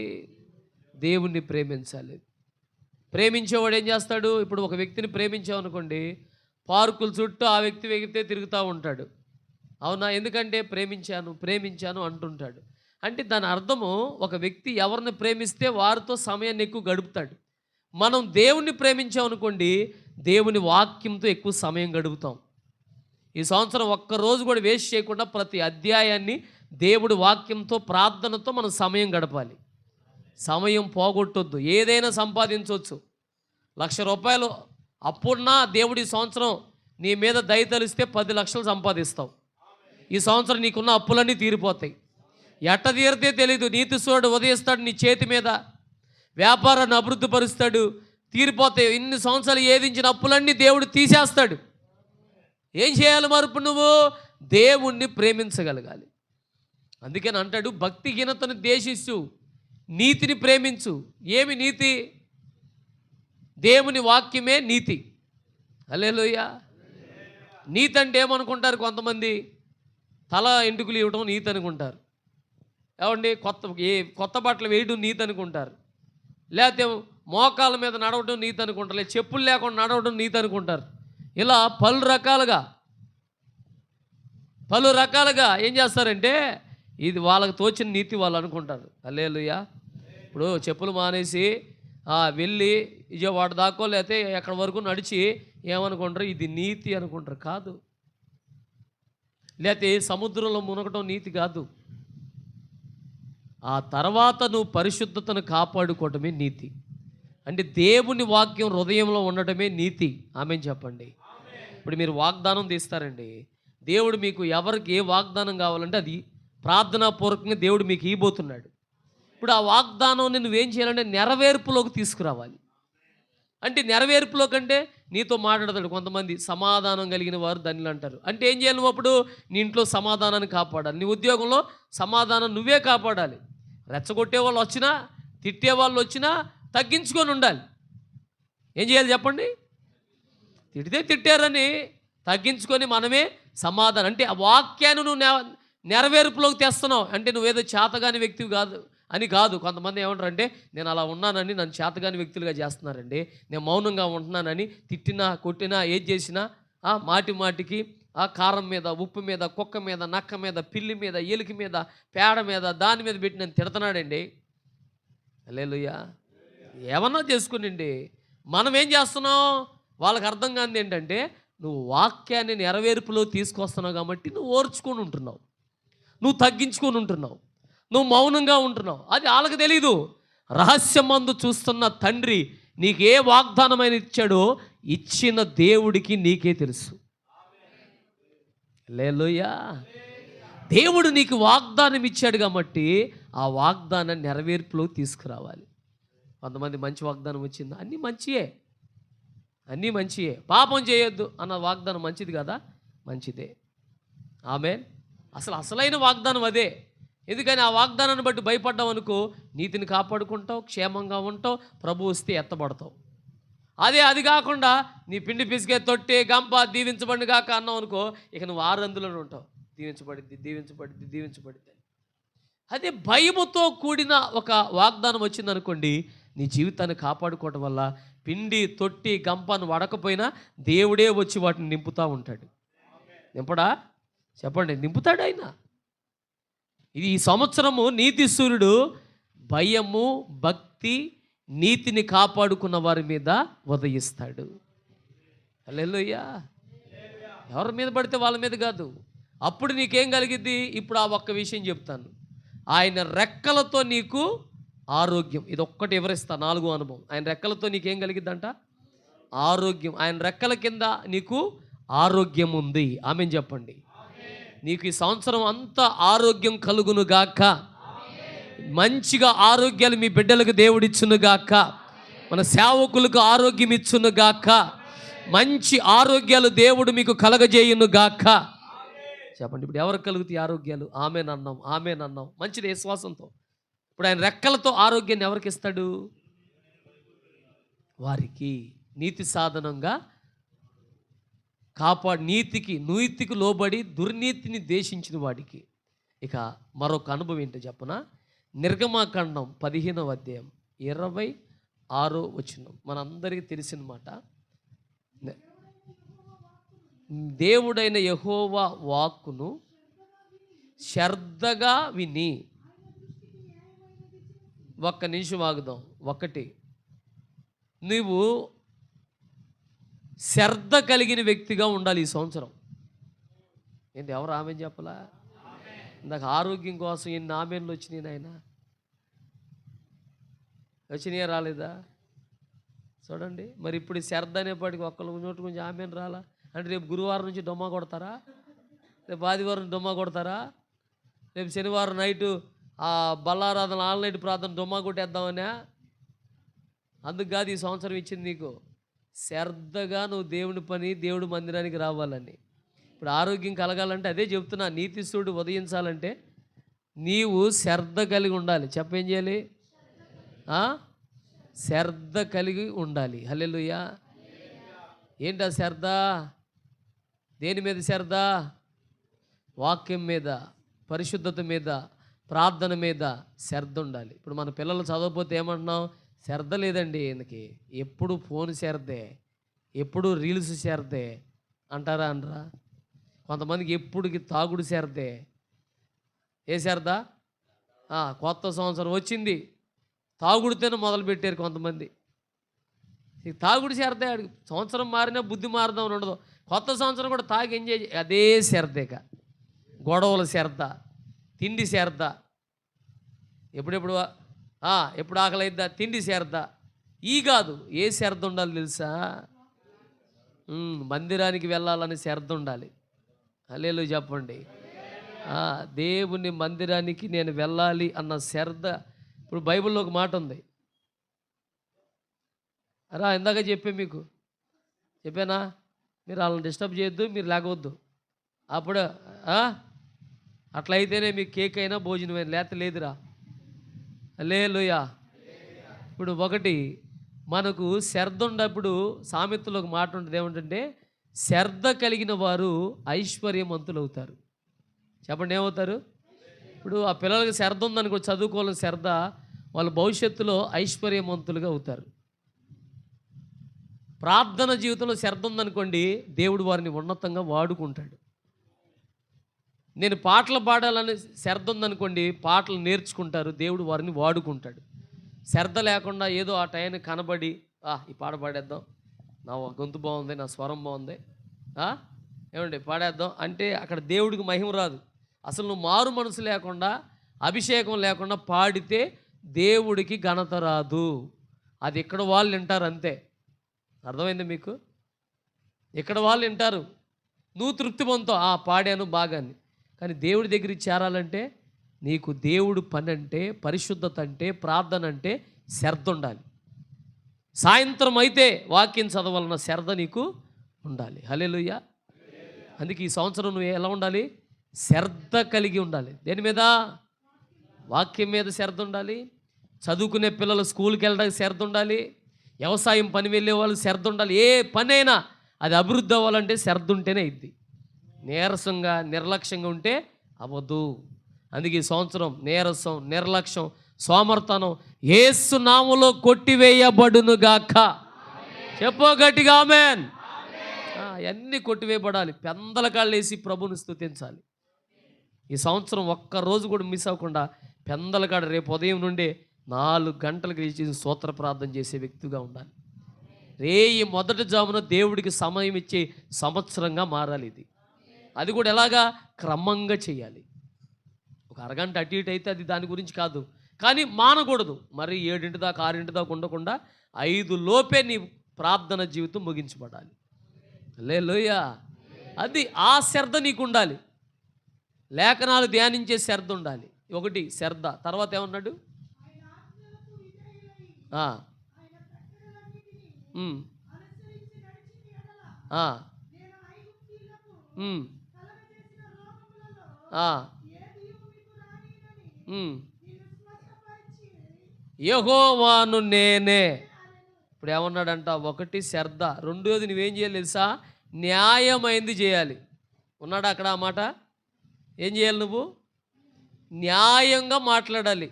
దేవుణ్ణి ప్రేమించాలి. ప్రేమించేవాడు ఏం చేస్తాడు? ఇప్పుడు ఒక వ్యక్తిని ప్రేమించావు అనుకోండి, పార్కుల చుట్టూ ఆ వ్యక్తి వెగితే తిరుగుతూ ఉంటాడు. అవునా? ఎందుకంటే ప్రేమించాను అంటుంటాడు. అంటే దాని అర్థము, ఒక వ్యక్తి ఎవరిని ప్రేమిస్తే వారితో సమయాన్ని ఎక్కువ గడుపుతాడు. మనం దేవుణ్ణి ప్రేమించామనుకోండి, దేవుని వాక్యంతో ఎక్కువ సమయం గడుపుతాం. ఈ సంవత్సరం ఒక్కరోజు కూడా వేస్ట్ చేయకుండా ప్రతి అధ్యాయాన్ని దేవుడి వాక్యంతో, ప్రార్థనతో మనం సమయం గడపాలి. సమయం పోగొట్టొద్దు. ఏదైనా సంపాదించవచ్చు. 1,00,000 రూపాయలు అప్పుడున్నా దేవుడి సంవత్సరం నీ మీద దయ తలిస్తే 10 లక్షలు సంపాదిస్తావు. ఈ సంవత్సరం నీకున్న అప్పులన్నీ తీరిపోతాయి. ఎట్ట తీరితే తెలీదు. నీతిశూరుడు ఉదయిస్తాడు నీ చేతి మీద, వ్యాపారాన్ని అభివృద్ధి పరుస్తాడు, తీరిపోతాయి. ఇన్ని సంవత్సరాలు ఏదించిన అప్పులన్నీ దేవుడు తీసేస్తాడు. ఏం చేయాలి మరి ఇప్పుడు? నువ్వు దేవుణ్ణి ప్రేమించగలగాలి. అందుకని అంటాడు, భక్తిహీనతను ద్వేషించు, నీతిని ప్రేమించు. ఏమి నీతి? దేవుని వాక్యమే నీతి. హల్లెలూయా. నీతి అంటే ఏమనుకుంటారు కొంతమంది? తల ఎంటుకలు ఇవ్వడం నీతి అనుకుంటారు. ఏమండి, కొత్త బట్టలు వేయడం నీతి అనుకుంటారు. లేకపోతే మోకాల మీద నడవడం నీతి అనుకుంటారు. లేదా చెప్పులు లేకుండా నడవడం నీతి అనుకుంటారు. ఇలా పలు రకాలుగా ఏం చేస్తారంటే ఇది వాళ్ళకి తోచిన నీతి వాళ్ళు అనుకుంటారు. హల్లెలూయా. ఇప్పుడు చెప్పులు మానేసి వెళ్ళి విజయవాడ దాకో లేకపోతే ఎక్కడి వరకు నడిచి ఏమనుకుంటారు? ఇది నీతి అనుకుంటారు. కాదు. లేకపోతే సముద్రంలో మునగటం నీతి కాదు. ఆ తర్వాత నువ్వు పరిశుద్ధతను కాపాడుకోవటమే నీతి. అంటే దేవుని వాక్యం హృదయంలో ఉండటమే నీతి. ఆమేన్ చెప్పండి. ఇప్పుడు మీరు వాగ్దానం తీస్తారండి, దేవుడు మీకు ఎవరికి ఏ వాగ్దానం కావాలంటే అది ప్రార్థనాపూర్వకంగా దేవుడు మీకు ఇవ్వబోతున్నాడు. ఇప్పుడు ఆ వాగ్దానాన్ని నువ్వేం చేయాలంటే నెరవేర్పులోకి తీసుకురావాలి. అంటే నెరవేర్పులో కంటే నీతో మాట్లాడతాడు. కొంతమంది సమాధానం కలిగిన వారు ధన్యులు అంటారు. అంటే ఏం చేయాలి నువ్వు? అప్పుడు నీ ఇంట్లో సమాధానాన్ని కాపాడాలి. నీ ఉద్యోగంలో సమాధానం నువ్వే కాపాడాలి. రెచ్చగొట్టే వాళ్ళు వచ్చినా, తిట్టే వాళ్ళు వచ్చినా తగ్గించుకొని ఉండాలి. ఏం చేయాలి చెప్పండి? తిడితే తిట్టారని తగ్గించుకొని మనమే సమాధానం. అంటే ఆ వాక్యాన్ని నువ్వు నెరవేర్పులోకి తెస్తున్నావు. అంటే నువ్వేదో చేతగాని వ్యక్తివి కాదు. కొంతమంది ఏమంటారు అంటే, నేను అలా ఉన్నానని నన్ను చేతగాని వ్యక్తులుగా చేస్తున్నారండి, నేను మౌనంగా ఉంటున్నానని తిట్టినా కొట్టినా ఏది చేసినా మాటికి కారం మీద, ఉప్పు మీద, కుక్క మీద, నక్క మీద, పిల్లి మీద, ఎలుక మీద, పేడ మీద, దాని మీద పెట్టి నన్ను తిడుతున్నాడండి. హల్లెలూయా. ఏమన్నా చేసుకునండి. మనం ఏం చేస్తున్నాం? వాళ్ళకి అర్థం కానిది ఏంటంటే, నువ్వు వాక్యాన్ని నెరవేర్పులో తీసుకొస్తున్నావు కాబట్టి నువ్వు ఓర్చుకొని ఉంటున్నావు, నువ్వు తగ్గించుకొని ఉంటున్నావు, నువ్వు మౌనంగా ఉంటున్నావు. అది వాళ్ళకి తెలీదు. రహస్యమందు చూస్తున్న తండ్రి నీకు ఏ వాగ్దానమైన ఇచ్చాడో ఇచ్చిన దేవుడికి నీకే తెలుసు. హల్లెలూయా. దేవుడు నీకు వాగ్దానం ఇచ్చాడు కాబట్టి ఆ వాగ్దానం నెరవేర్పులో తీసుకురావాలి. కొంతమంది మంచి వాగ్దానం వచ్చిందా, అన్నీ మంచియే, అన్నీ మంచియే. పాపం చేయొద్దు అన్న వాగ్దానం మంచిది కదా, మంచిదే. ఆమేన్. అసలైన వాగ్దానం అదే. ఎందుకని ఆ వాగ్దానాన్ని బట్టి భయపడ్డావు అనుకో, నీతిని కాపాడుకుంటావు, క్షేమంగా ఉంటావు, ప్రభు వస్తే ఎత్తబడతావు. అది కాకుండా నీ పిండి పిసికే తొట్టి గంప దీవించబడి కాక అన్నావు అనుకో, ఇక నువ్వు ఆరందులోనే ఉంటావు. దీవించబడిద్ది. అదే భయముతో కూడిన ఒక వాగ్దానం వచ్చిందనుకోండి, నీ జీవితాన్ని కాపాడుకోవటం వల్ల పిండి తొట్టి గంపను వడకపోయినా దేవుడే వచ్చి వాటిని నింపుతూ ఉంటాడు. నింపడా? చెప్పండి, నింపుతాడు ఆయన. ఇది ఈ సంవత్సరము నీతి సూర్యుడు భయము, భక్తి, నీతిని కాపాడుకున్న వారి మీద ఉదయిస్తాడు. హల్లెలూయా. ఎవరి మీద పడితే వాళ్ళ మీద కాదు. అప్పుడు నీకేం కలిగిద్ది? ఇప్పుడు ఆ ఒక్క విషయం చెప్తాను. ఆయన రెక్కలతో నీకు ఆరోగ్యం. ఇది ఒక్కటి వివరిస్తా, 4వ అనుభవం. ఆయన రెక్కలతో నీకేం కలిగిద్దంట? ఆరోగ్యం. ఆయన రెక్కల కింద నీకు ఆరోగ్యం ఉంది. ఆమేన్ చెప్పండి. నీకు ఈ సంవత్సరం అంతా ఆరోగ్యం కలుగును గాక. మంచిగా ఆరోగ్యాలు మీ బిడ్డలకు దేవుడిచ్చును గాక. మన సేవకులకు ఆరోగ్యం ఇచ్చును గాక. మంచి ఆరోగ్యాలు దేవుడు మీకు కలగజేయును గాక. చెప్పండి, ఇప్పుడు ఎవరికి కలుగుతాయి ఆరోగ్యాలు? ఆమేన్ అన్నాం. మంచిది, విశ్వాసంతో. ఇప్పుడు ఆయన రెక్కలతో ఆరోగ్యాన్ని ఎవరికి ఇస్తాడు? వారికి నీతి సాధనంగా నీతికి లోబడి దుర్నీతిని దేశించిన వాడికి. ఇక మరొక అనుభవం ఏంటో చెప్పనా? నిర్గమాకాండం 15వ అధ్యాయం 26వ వచనం మనందరికీ తెలిసిన మాట. దేవుడైన యెహోవా వాక్కును శ్రద్ధగా విని. ఒక్క నిమిషం ఆగుదాం. ఒకటి, నువ్వు శ్రద్ధ కలిగిన వ్యక్తిగా ఉండాలి ఈ సంవత్సరం. ఏంటి, ఎవరు ఆమెన్ చెప్పలా? ఇందాక ఆరోగ్యం కోసం ఎన్ని ఆమెన్లు వచ్చినాయి నాయన? వచ్చినాయా, రాలేదా? చూడండి. మరి ఇప్పుడు శ్రద్ధ అనేపాటికి ఒక్కరు నోటి కొంచెం ఆమెన్ రాలా అంటే రేపు గురువారం నుంచి డొమ్మా కొడతారా? రేపు ఆదివారం డొమ్మా కొడతారా? రేపు శనివారం నైటు ఆ బల్లారాధన ఆల్నైట్ ప్రార్థన డొమ్మా కొట్టేద్దామనే? అందుకు కాదు ఈ సంవత్సరం ఇచ్చింది నీకు. శ్రద్ధగా నువ్వు దేవుని పని, దేవుడి మందిరానికి రావాలని. ఇప్పుడు ఆరోగ్యం కలగాలంటే అదే చెప్తున్నా. నీతిస్తుడు ఉదయించాలంటే నీవు శ్రద్ధ కలిగి ఉండాలి. చెప్పేం చేయాలి? శ్రద్ధ కలిగి ఉండాలి. హల్లెలూయా. ఏంటా శ్రద్ధ? దేని మీద శ్రద్ధ? వాక్యం మీద, పరిశుద్ధత మీద, ప్రార్థన మీద శ్రద్ధ ఉండాలి. ఇప్పుడు మన పిల్లలు చదవకపోతే ఏమంటున్నాం? శ్రద్ధ లేదండి ఈయనకి, ఎప్పుడు ఫోన్ శ్రద్ధే, ఎప్పుడు రీల్స్ శ్రద్ధే అంటారా అనరా? కొంతమందికి ఎప్పుడుకి తాగుడు శ్రద్ధే. ఏ శ్రద్ధ? కొత్త సంవత్సరం వచ్చింది, తాగుడితేనే మొదలుపెట్టారు కొంతమంది. తాగుడు శ్రద్ధే. సంవత్సరం మారినా బుద్ధి మారదామని ఉండదు. కొత్త సంవత్సరం కూడా తాగి ఎంజాయ్ అదే శ్రద్ధేక. గొడవల శ్రద్ధ, తిండి శ్రద్ధ, ఎప్పుడు ఆకలి అయిద్దా, తిండి శ్రద్ధ. కాదు, ఏ శ్రద్ధ ఉండాలి తెలుసా? మందిరానికి వెళ్ళాలని శ్రద్ధ ఉండాలి. హల్లెలూయా చెప్పండి. దేవుని మందిరానికి నేను వెళ్ళాలి అన్న శ్రద్ధ. ఇప్పుడు బైబిల్లో ఒక మాట ఉంది. ఇందాక చెప్పానా? మీరు వాళ్ళని డిస్టర్బ్ చేయొద్దు, మీరు లేకవద్దు. అప్పుడు అట్లయితేనే మీకు కేక్ అయినా భోజనం అయినా, లేత లేదురా. హల్లెలూయా. ఇప్పుడు ఒకటి, మనకు శ్రద్ధ ఉన్నప్పుడు సామెతలో ఒక మాట ఉంటుంది. ఏమిటంటే, శ్రద్ధ కలిగిన వారు ఐశ్వర్యవంతులు అవుతారు. చెప్పండి, ఏమవుతారు? ఇప్పుడు ఆ పిల్లలకి శ్రద్ధ ఉందనుకో, చదువుకోవాలని శ్రద్ధ, వాళ్ళ భవిష్యత్తులో ఐశ్వర్యవంతులుగా అవుతారు. ప్రార్థన జీవితంలో శ్రద్ధ ఉందనుకోండి, దేవుడు వారిని ఉన్నతంగా వాడుకుంటాడు. నేను పాటలు పాడాలని శ్రద్ధ ఉందనుకోండి, పాటలు నేర్చుకుంటారు, దేవుడు వారిని వాడుకుంటాడు. శ్రద్ధ లేకుండా ఏదో ఆ టైంకి కనబడి ఈ పాట పాడేద్దాం, నా గొంతు బాగుంది, నా స్వరం బాగుంది, ఏమండి పాడేద్దాం అంటే అక్కడ దేవుడికి మహిమ రాదు. అసలు నువ్వు మారు మనసు లేకుండా, అభిషేకం లేకుండా పాడితే దేవుడికి ఘనత రాదు. అది ఇక్కడ వాళ్ళు వింటారు అంతే. అర్థమైంది మీకు? ఇక్కడ వాళ్ళు వింటారు, నువ్వు తృప్తి పొందుతావు, పాడాను బాగాని. కానీ దేవుడి దగ్గరికి చేరాలంటే నీకు దేవుడు పని అంటే, పరిశుద్ధత అంటే, ప్రార్థన అంటే శ్రద్ధ ఉండాలి. సాయంత్రం అయితే వాక్యం చదవాలన్న శ్రద్ధ నీకు ఉండాలి. హల్లెలూయా. అందుకే ఈ సంవత్సరం నువ్వు ఎలా ఉండాలి? శ్రద్ధ కలిగి ఉండాలి. దేని మీద? వాక్యం మీద శ్రద్ధ ఉండాలి. చదువుకునే పిల్లలు స్కూల్కి వెళ్ళడానికి శ్రద్ధ ఉండాలి. వ్యవసాయం పని వెళ్ళే వాళ్ళు శ్రద్ధ ఉండాలి. ఏ పనైనా అది అభివృద్ధి అవ్వాలంటే శ్రద్ధ ఉంటేనే అయింది. నీరసంగా నిర్లక్ష్యంగా ఉంటే అవ్వదు. అందుకే ఈ సంవత్సరం నీరసం, నిర్లక్ష్యం, సోమర్తనం యేసు నామములో కొట్టివేయబడునుగాక. చెప్పో గట్టిగా ఆమేన్. అన్నీ కొట్టివేయబడాలి. పెందల కాళ్ళు వేసి ప్రభుని స్తుతించాలి. ఈ సంవత్సరం ఒక్కరోజు కూడా మిస్ అవ్వకుండా పెందల కాడ రేపు ఉదయం నుండి 4 గంటలకు లేచి స్తోత్ర ప్రార్థన చేసే వ్యక్తిగా ఉండాలి. ఈ మొదటి జామున దేవుడికి సమయం ఇచ్చే సంవత్సరంగా మారాలి ఇది. అది కూడా ఎలాగా? క్రమంగా చేయాలి. ఒక అరగంట అటు ఇటు అయితే అది దాని గురించి కాదు, కానీ మానకూడదు. మరి 7 దాకా 6 దాకా ఉండకుండా 5 లోపే నీ ప్రార్థన జీవితం ముగించబడాలి. హల్లెలూయా. అది ఆ శ్రద్ధ నీకు ఉండాలి. లేఖనాలు ధ్యానించే శ్రద్ధ ఉండాలి. ఒకటి శ్రద్ధ. తర్వాత ఏమన్నాడు? యెహోవాను నేనే. ఇప్పుడు ఏమన్నాడంట? ఒకటి శ్రద్ధ, రెండోది నువ్వేం చేయాలి తెలుసా? న్యాయమైంది చేయాలి. ఉన్నాడా అక్కడ ఆ మాట? ఏం చేయాలి? నువ్వు న్యాయంగా మాట్లాడాలి.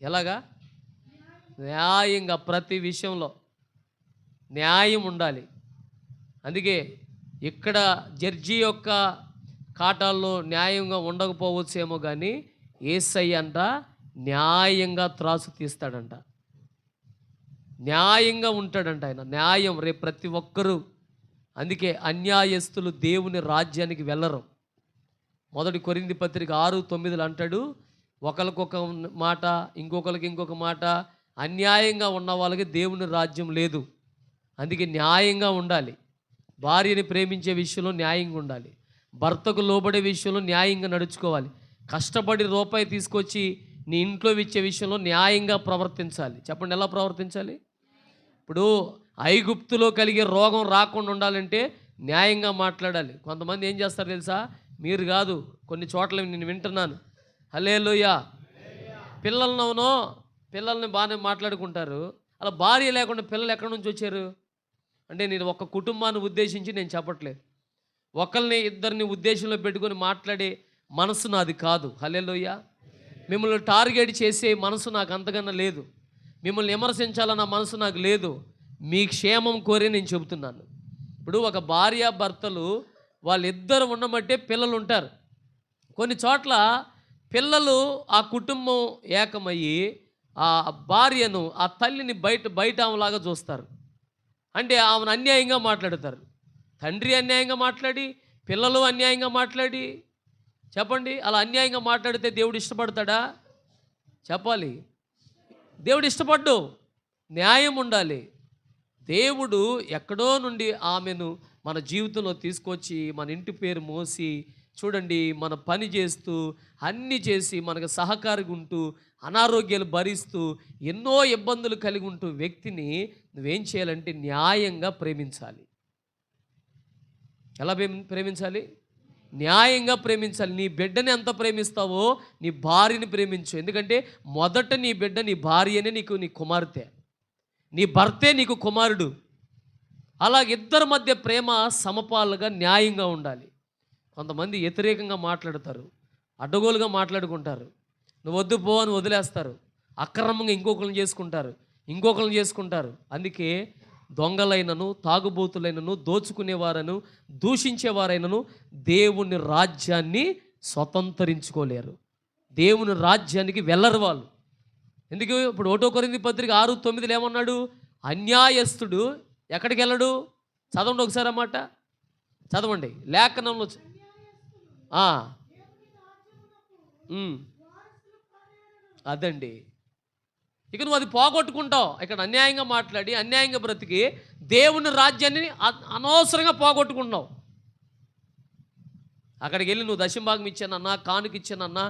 ఎలాగా? న్యాయంగా, ప్రతి విషయంలో న్యాయం ఉండాలి. అందుకే ఇక్కడ జడ్జి యొక్క కాటాల్లో న్యాయంగా ఉండకపోవచ్చేమో, కానీ యేసయ్య అంట న్యాయంగా త్రాసు తీస్తాడంట, న్యాయంగా ఉంటాడంట ఆయన. న్యాయం రేపు ప్రతి ఒక్కరూ. అందుకే అన్యాయస్తులు దేవుని రాజ్యానికి వెళ్ళరు. 1 కొరింథీ పత్రిక 6:9 అంటాడు, ఒకరికొక మాట, ఇంకొకరికి ఇంకొక మాట. అన్యాయంగా ఉన్న వాళ్ళకి దేవుని రాజ్యం లేదు. అందుకే న్యాయంగా ఉండాలి. భార్యని ప్రేమించే విషయంలో న్యాయంగా ఉండాలి. భర్తకు లోబడే విషయంలో న్యాయంగా నడుచుకోవాలి. కష్టపడి రూపాయి తీసుకొచ్చి నీ ఇంట్లో ఇచ్చే విషయంలో న్యాయంగా ప్రవర్తించాలి. చెప్పండి, ఎలా ప్రవర్తించాలి? ఇప్పుడు ఐగుప్తులో కలిగే రోగం రాకుండా ఉండాలంటే న్యాయంగా మాట్లాడాలి. కొంతమంది ఏం చేస్తారు తెలుసా? మీరు కాదు, కొన్ని చోట్ల నేను వింటున్నాను. హల్లెలూయా. పిల్లల్ని బాగానే మాట్లాడుకుంటారు. అలా భార్య లేకుండా పిల్లలు ఎక్కడి నుంచి వచ్చారు అంటే, నేను ఒక కుటుంబాన్ని ఉద్దేశించి నేను చెప్పట్లేదు. ఒకరిని ఇద్దరిని ఉద్దేశంలో పెట్టుకొని మాట్లాడే మనసు నాది కాదు. హల్లెలూయా. మిమ్మల్ని టార్గెట్ చేసే మనసు నాకు అంతకన్నా లేదు. మిమ్మల్ని విమర్శించాలన్న మనసు నాకు లేదు. మీ క్షేమం కోరి నేను చెబుతున్నాను. ఇప్పుడు ఒక భార్య భర్తలు వాళ్ళిద్దరు ఉండమంటే పిల్లలు ఉంటారు. కొన్ని చోట్ల పిల్లలు ఆ కుటుంబం ఏకమయ్యి ఆ భార్యను, ఆ తల్లిని బయట ఆమెలాగా చూస్తారు. అంటే ఆమెను అన్యాయంగా మాట్లాడతారు. తండ్రి అన్యాయంగా మాట్లాడి, పిల్లలు అన్యాయంగా మాట్లాడి. చెప్పండి, అలా అన్యాయంగా మాట్లాడితే దేవుడు ఇష్టపడతాడా? చెప్పాలి. దేవుడు ఇష్టపడ్డు. న్యాయం ఉండాలి. దేవుడు ఎక్కడో నుండి ఆమెను మన జీవితంలో తీసుకొచ్చి మన ఇంటి పేరు మోసి, చూడండి, మన పని చేస్తూ అన్నీ చేసి మనకు సహకారిగా ఉంటూ అనారోగ్యాలు భరిస్తూ ఎన్నో ఇబ్బందులు కలిగి ఉంటూ వ్యక్తిని నువ్వేం చేయాలంటే న్యాయంగా ప్రేమించాలి. ఎలా ప్రేమించాలి? న్యాయంగా ప్రేమించాలి. నీ బిడ్డని ఎంత ప్రేమిస్తావో నీ భార్యని ప్రేమించు. ఎందుకంటే మొదట నీ బిడ్డ, నీ భార్యనే నీ కుమార్తె, నీ భర్తే నీకు కుమారుడు. అలా ఇద్దరి మధ్య ప్రేమ సమపాలుగా న్యాయంగా ఉండాలి. కొంతమంది వ్యతిరేకంగా మాట్లాడతారు, అడ్డగోలుగా మాట్లాడుకుంటారు. నువ్వు వద్దు పో అని వదిలేస్తారు. అక్రమంగా ఇంకొకరిని చేసుకుంటారు. అందుకే దొంగలైనను, తాగుబోతులైనను, దోచుకునేవారను, దూషించేవారైనను దేవుని రాజ్యాన్ని స్వతంత్రించుకోలేరు. దేవుని రాజ్యానికి వెళ్ళరు వాళ్ళు. ఎందుకు? ఇప్పుడు 1 కొరింథీ పత్రిక 6:9 ఏమన్నాడు? అన్యాయస్తుడు ఎక్కడికి వెళ్ళడు? చదవండి ఒకసారి అన్నమాట. చదవండి లేఖనంలో. అదండి. ఇక నువ్వు అది పోగొట్టుకుంటావు. ఇక్కడ అన్యాయంగా మాట్లాడి అన్యాయంగా బ్రతికి దేవుని రాజ్యాన్ని అనవసరంగా పోగొట్టుకుంటున్నావు. అక్కడికి వెళ్ళి నువ్వు దశంభాగం ఇచ్చానన్నా, కానుక ఇచ్చానన్నా,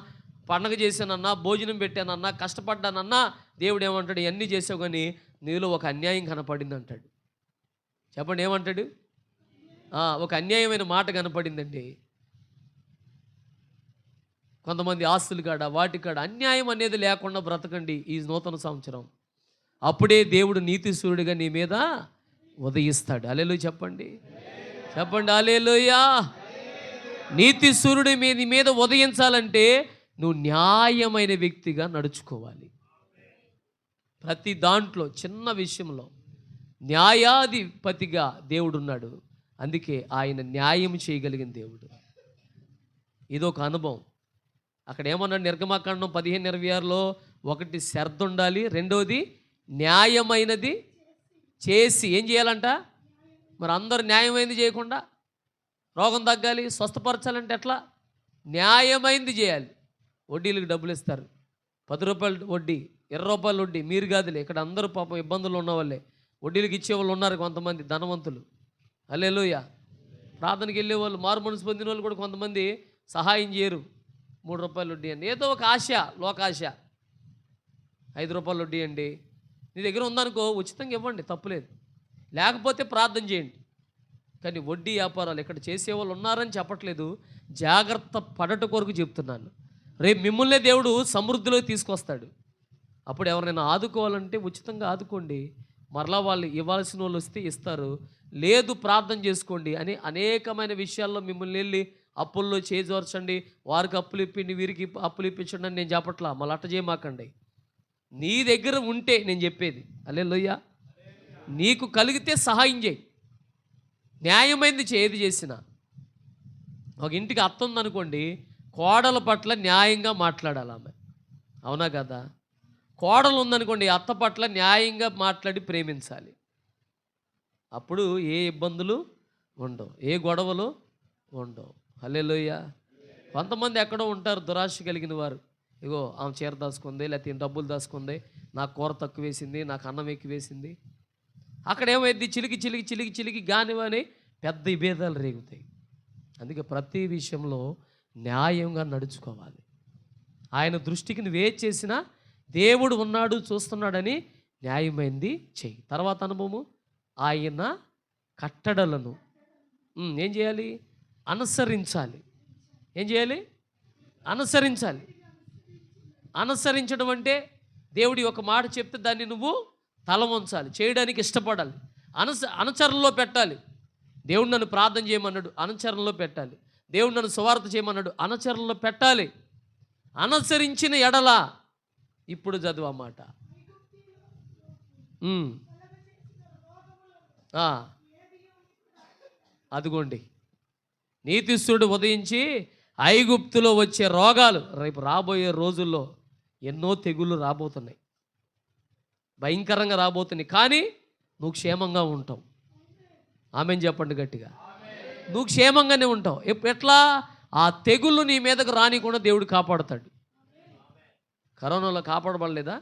పండగ చేశానన్నా, భోజనం పెట్టానన్నా, కష్టపడ్డానన్నా, దేవుడు ఏమంటాడు? ఇవన్నీ చేసావు కానీ నీలో ఒక అన్యాయం కనపడింది అంటాడు. చెప్పండి, ఏమంటాడు? ఒక అన్యాయమైన మాట కనపడిందండి. కొంతమంది ఆస్తులు కాడ, వాటి కాడ అన్యాయం అనేది లేకుండా బ్రతకండి ఈ నూతన సంవత్సరం. అప్పుడే దేవుడు నీతి సూర్యుడిగా నీ మీద ఉదయిస్తాడు. హల్లెలూయా చెప్పండి, చెప్పండి హల్లెలూయా. నీతి సూర్యుడు నీ మీద ఉదయించాలంటే నువ్వు న్యాయమైన వ్యక్తిగా నడుచుకోవాలి. ప్రతి దాంట్లో, చిన్న విషయంలో న్యాయాధిపతిగా దేవుడు ఉన్నాడు. అందుకే ఆయన న్యాయం చేయగలిగిన దేవుడు. ఇదొక అనుభవం. అక్కడ ఏమన్నాడు? నిర్గమాకాండం 15:26లో ఒకటి శ్రద్ధ ఉండాలి, రెండోది న్యాయమైనది చేసి ఏం చేయాలంట? మరి అందరూ న్యాయమైనది చేయకుండా రోగం తగ్గాలి, స్వస్థపరచాలంటే ఎట్లా? న్యాయమైనది చేయాలి. వడ్డీలకు డబ్బులు ఇస్తారు, 10 రూపాయలు వడ్డీ, 20 రూపాయలు వడ్డీ. మీరు కాదులే, ఇక్కడ అందరూ పాపం ఇబ్బందులు ఉన్న వాళ్ళే. వడ్డీలకు ఇచ్చేవాళ్ళు ఉన్నారు, కొంతమంది ధనవంతులు. హల్లెలూయా. ప్రార్థనకి వెళ్ళేవాళ్ళు, మారు మనసు పొందిన వాళ్ళు కూడా కొంతమంది సహాయం చేయరు. 3 రూపాయలు వడ్డీ అండి, ఏదో ఒక ఆశ, లోకాశ. 5 రూపాయలు వడ్డీ అండి. నీ దగ్గర ఉందనుకో ఉచితంగా ఇవ్వండి, తప్పులేదు. లేకపోతే ప్రార్థన చేయండి. కానీ వడ్డీ వ్యాపారాలు ఇక్కడ చేసేవాళ్ళు ఉన్నారని చెప్పట్లేదు, జాగ్రత్త పడట కొరకు చెప్తున్నాను. రేపు మిమ్మల్నే దేవుడు సమృద్ధిలో తీసుకొస్తాడు. అప్పుడు ఎవరైనా ఆదుకోవాలంటే ఉచితంగా ఆదుకోండి. మరలా వాళ్ళు ఇవ్వాల్సిన వాళ్ళు వస్తే ఇస్తారు, లేదు ప్రార్థన చేసుకోండి అని అనేకమైన విషయాల్లో మిమ్మల్ని వెళ్ళి అప్పుల్లో చేజోర్చండి, వారికి అప్పులు ఇప్పిండి, వీరికి అప్పులు ఇప్పించండి అని నేను చెప్పట్లా. మళ్ళీ అట్ట చేయమాకండి. నీ దగ్గర ఉంటే నేను చెప్పేది, హల్లెలూయా, నీకు కలిగితే సహాయం చేయి, న్యాయమైంది ఏది చేసినా. ఒక ఇంటికి అత్త ఉందనుకోండి, కోడల పట్ల న్యాయంగా మాట్లాడాలి ఆమె, అవునా కదా? కోడలు ఉందనుకోండి, అత్త పట్ల న్యాయంగా మాట్లాడి ప్రేమించాలి. అప్పుడు ఏ ఇబ్బందులు ఉండవు, ఏ గొడవలు ఉండవు. హల్లెలూయా. కొంతమంది ఎక్కడో ఉంటారు దురాశ కలిగిన వారు. ఇగో ఆమె చీర దాచుకుంది, లేకపోతే డబ్బులు దాచుకుంది, నాకు కూర తక్కువ వేసింది, నాకు అన్నం ఎక్కువ వేసింది. అక్కడ ఏమైంది? చిలికి చిలికి చిలికి చిలికి గానివని పెద్ద విభేదాలు రేగుతాయి. అందుకే ప్రతి విషయంలో న్యాయంగా నడుచుకోవాలి. ఆయన దృష్టికి నువ్వే చేసినా దేవుడు ఉన్నాడు, చూస్తున్నాడని న్యాయమైంది చెయ్యి. తర్వాత అనుభవము, ఆయన కట్టడలను ఏం చేయాలి? అనుసరించాలి. ఏం చేయాలి? అనుసరించాలి. అనుసరించడం అంటే దేవుడి ఒక మాట చెప్తే దాన్ని నువ్వు తల వంచాలి, చేయడానికి ఇష్టపడాలి, అనుచరణలో పెట్టాలి. దేవుడు నన్ను ప్రార్థన చేయమన్నాడు, అనుచరణలో పెట్టాలి. దేవుడు నన్ను సువార్త చేయమన్నాడు, అనుచరణలో పెట్టాలి. అనుసరించిన ఎడల, ఇప్పుడు చదువు అన్నమాట. అదిగోండి, నీతిస్తుడు ఉదయించి ఐగుప్తులో వచ్చే రోగాలు, రేపు రాబోయే రోజుల్లో ఎన్నో తెగుళ్ళు రాబోతున్నాయి, భయంకరంగా రాబోతున్నాయి. కానీ నువ్వు క్షేమంగా ఉంటావు. ఆమెన్ చెప్పండి గట్టిగా. నువ్వు క్షేమంగానే ఉంటావు. ఎట్లా? ఆ తెగుళ్ళు నీ మీదకు రానికుండా దేవుడు కాపాడుతాడు. కరోనాలో కాపాడబడలేదా?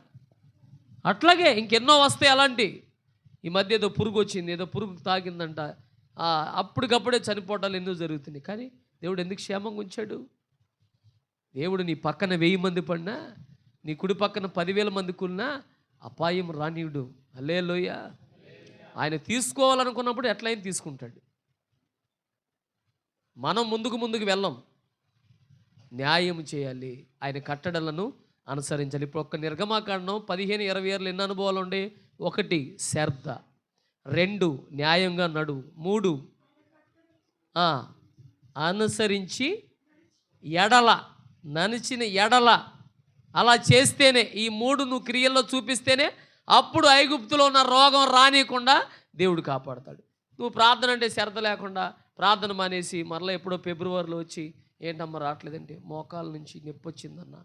అట్లాగే ఇంకెన్నో వస్తాయి అలాంటి. ఈ మధ్య ఏదో పురుగు వచ్చింది, ఏదో పురుగు తాకిందంట, అప్పటికప్పుడే చనిపోవటాలు ఎన్నో జరుగుతున్నాయి. కానీ దేవుడు ఎందుకు క్షేమంగా ఉంచాడు? దేవుడు నీ పక్కన 1000 మంది పడినా, నీ కుడి పక్కన 10,000 మంది కూలినా అపాయం రానియుడు. హల్లెలూయా. ఆయన తీసుకోవాలనుకున్నప్పుడు ఎట్లయినా తీసుకుంటాడు. మనం ముందుకు వెళ్ళం, న్యాయం చేయాలి, ఆయన కట్టడలను అనుసరించాలి. ఇప్పుడు ఒక్క నిర్గమాకాండం 15-20 ఎన్ని అనుభవాలు ఉండే? 1 శ్రద్ధ, 2 న్యాయంగా నడు, 3 అనుసరించి ఎడల, నడిచిన ఎడల, అలా చేస్తేనే, ఈ 3 నువ్వు క్రియల్లో చూపిస్తేనే అప్పుడు ఐగుప్తులో ఉన్న రోగం రానియకుండా దేవుడు కాపాడతాడు. నువ్వు ప్రార్థన అంటే శ్రద్ధ లేకుండా ప్రార్థన మానేసి మరలా ఎప్పుడో ఫిబ్రవరిలో వచ్చి ఏంటమ్మా రావట్లేదంటే మోకాల నుంచి నొప్పి వచ్చిందన్న.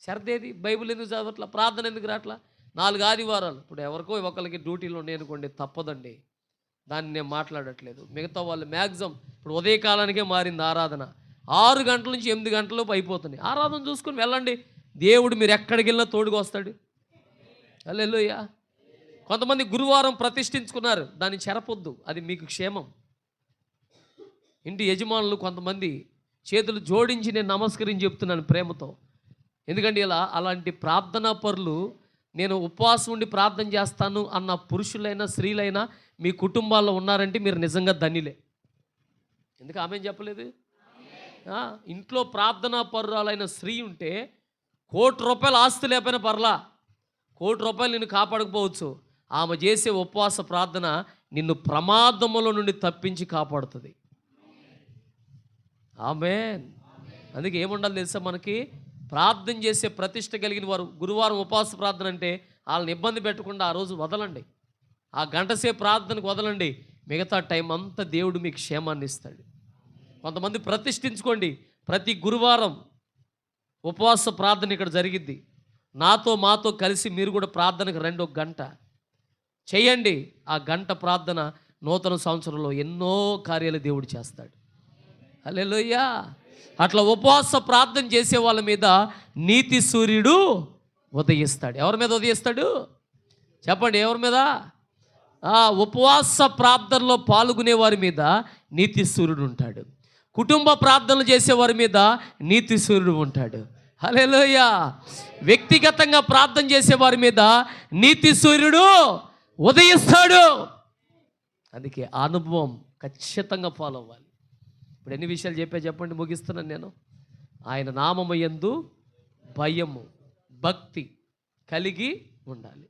శ్రద్ధ ఏది? బైబిల్ ఎందుకు చదవట్లా? ప్రార్థన ఎందుకు రావట్లా? 4 ఆదివారాలు ఇప్పుడు ఎవరికో ఒకరికి డ్యూటీలో ఉన్నాయనుకోండి, తప్పదండి, దాన్ని నేను మాట్లాడట్లేదు. మిగతా వాళ్ళు మ్యాక్సిమం ఇప్పుడు ఉదయకాలానికే మారింది ఆరాధన, 6 గంటల నుంచి 8 గంటలలోపు అయిపోతుంది. ఆరాధన చూసుకొని వెళ్ళండి, దేవుడు మీరు ఎక్కడికి వెళ్ళినా తోడుగా వస్తాడు. హల్లెలూయా. కొంతమంది గురువారం ప్రతిష్ఠించుకున్నారు, దాన్ని చెరపొద్దు, అది మీకు క్షేమం. ఇంటి యజమానులు కొంతమంది చేతులు జోడించి నేను నమస్కరించి చెప్తున్నాను ప్రేమతో. ఎందుకంటే అలాంటి ప్రార్థనా పరులు, నేను ఉపవాసం ఉండి ప్రార్థన చేస్తాను అన్న పురుషులైనా స్త్రీలైనా మీ కుటుంబాల్లో ఉన్నారంటే మీరు నిజంగా ధన్యులే. ఎందుకు ఆమె చెప్పలేదు? ఇంట్లో ప్రార్థనా పరురాలైన స్త్రీ ఉంటే ₹1,00,00,000 ఆస్తి లేకపోయినా పర్లా, ₹1,00,00,000 నిన్ను కాపాడకపోవచ్చు, ఆమె చేసే ఉపవాస ప్రార్థన నిన్ను ప్రమాదముల నుండి తప్పించి కాపాడుతుంది. ఆమేన్. అందుకే ఏముండాలి తెలుసా, మనకి ప్రార్థన చేసే ప్రతిష్ట కలిగిన వారు గురువారం ఉపవాస ప్రార్థన అంటే వాళ్ళని ఇబ్బంది పెట్టకుండా ఆ రోజు వదలండి, ఆ గంట సేపు ప్రార్థనకు వదలండి. మిగతా టైం అంతా దేవుడు మీకు క్షేమాన్ని ఇస్తాడు. కొంతమంది ప్రతిష్ఠించుకోండి, ప్రతి గురువారం ఉపవాస ప్రార్థన ఇక్కడ జరిగిద్ది. మాతో కలిసి మీరు కూడా ప్రార్థనకు రండి, 1 గంట చేయండి. ఆ గంట ప్రార్థన నూతన సంవత్సరంలో ఎన్నో కార్యాలు దేవుడు చేస్తాడు. హల్లెలూయా. అట్లా ఉపవాస ప్రార్థన చేసే వాళ్ళ మీద నీతి సూర్యుడు ఉదయిస్తాడు. ఎవరి మీద ఉదయిస్తాడు చెప్పండి? ఎవరి మీద? ఉపవాస ప్రార్థనలో పాల్గొనే వారి మీద నీతి సూర్యుడు ఉంటాడు. కుటుంబ ప్రార్థనలు చేసేవారి మీద నీతి సూర్యుడు ఉంటాడు. హల్లెలూయా. వ్యక్తిగతంగా ప్రార్థన చేసేవారి మీద నీతి సూర్యుడు ఉదయిస్తాడు. అందుకే ఆ అనుభవం ఖచ్చితంగా ఫాలో అవ్వాలి. ఇప్పుడు ఎన్ని విషయాలు చెప్పండి, ముగిస్తున్నాను నేను. ఆయన నామము యందు భయము భక్తి కలిగి ఉండాలి.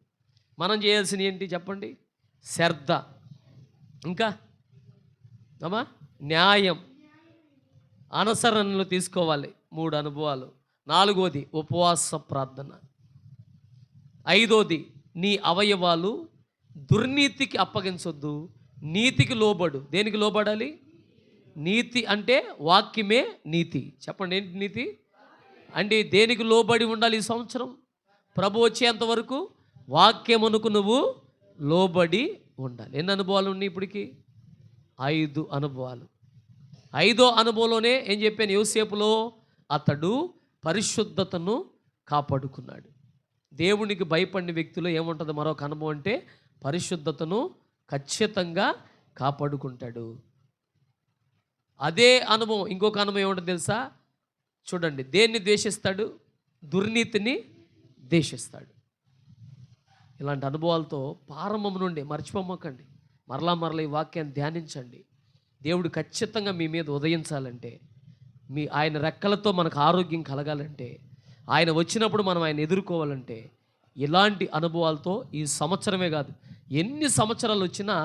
మనం చేయాల్సిన ఏంటి చెప్పండి? శ్రద్ధ, ఇంకా న్యాయం, అనుసరణలు తీసుకోవాలి. 3 అనుభవాలు. 4వది ఉపవాస ప్రార్థన. 5వది నీ అవయవాలు దుర్నీతికి అప్పగించొద్దు, నీతికి లోబడు. దేనికి లోబడాలి? నీతి అంటే వాక్యమే నీతి. చెప్పండి, ఏంటి నీతి అంటే? దేనికి లోబడి ఉండాలి ఈ సంవత్సరం? ప్రభు వచ్చేంత వరకు వాక్యమునకు నువ్వు లోబడి ఉండాలి. ఎన్ని అనుభవాలు ఉన్నాయి ఇప్పటికి? 5 అనుభవాలు. 5వ అనుభవంలోనే ఏం చెప్పాను? యోసేపులో అతడు పరిశుద్ధతను కాపాడుకున్నాడు. దేవునికి భయపడిన వ్యక్తిలో ఏముంటుంది మరొక అనుభవం అంటే పరిశుద్ధతను ఖచ్చితంగా కాపాడుకుంటాడు. అదే అనుభవం ఇంకొక అనుభవం ఏముంటుంది తెలుసా? చూడండి, దేన్ని ద్వేషిస్తాడు? దుర్నీతిని ద్వేషిస్తాడు. ఇలాంటి అనుభవాలతో ప్రారంభం నుండి మర్చిపోమ్మకండి. మరలా ఈ వాక్యాన్ని ధ్యానించండి. దేవుడు ఖచ్చితంగా మీ మీద ఉదయించాలంటే, ఆయన రెక్కలతో మనకు ఆరోగ్యం కలగాలంటే, ఆయన వచ్చినప్పుడు మనం ఆయన ఎదుర్కోవాలంటే, ఇలాంటి అనుభవాలతో ఈ సంవత్సరమే కాదు, ఎన్ని సంవత్సరాలు వచ్చినా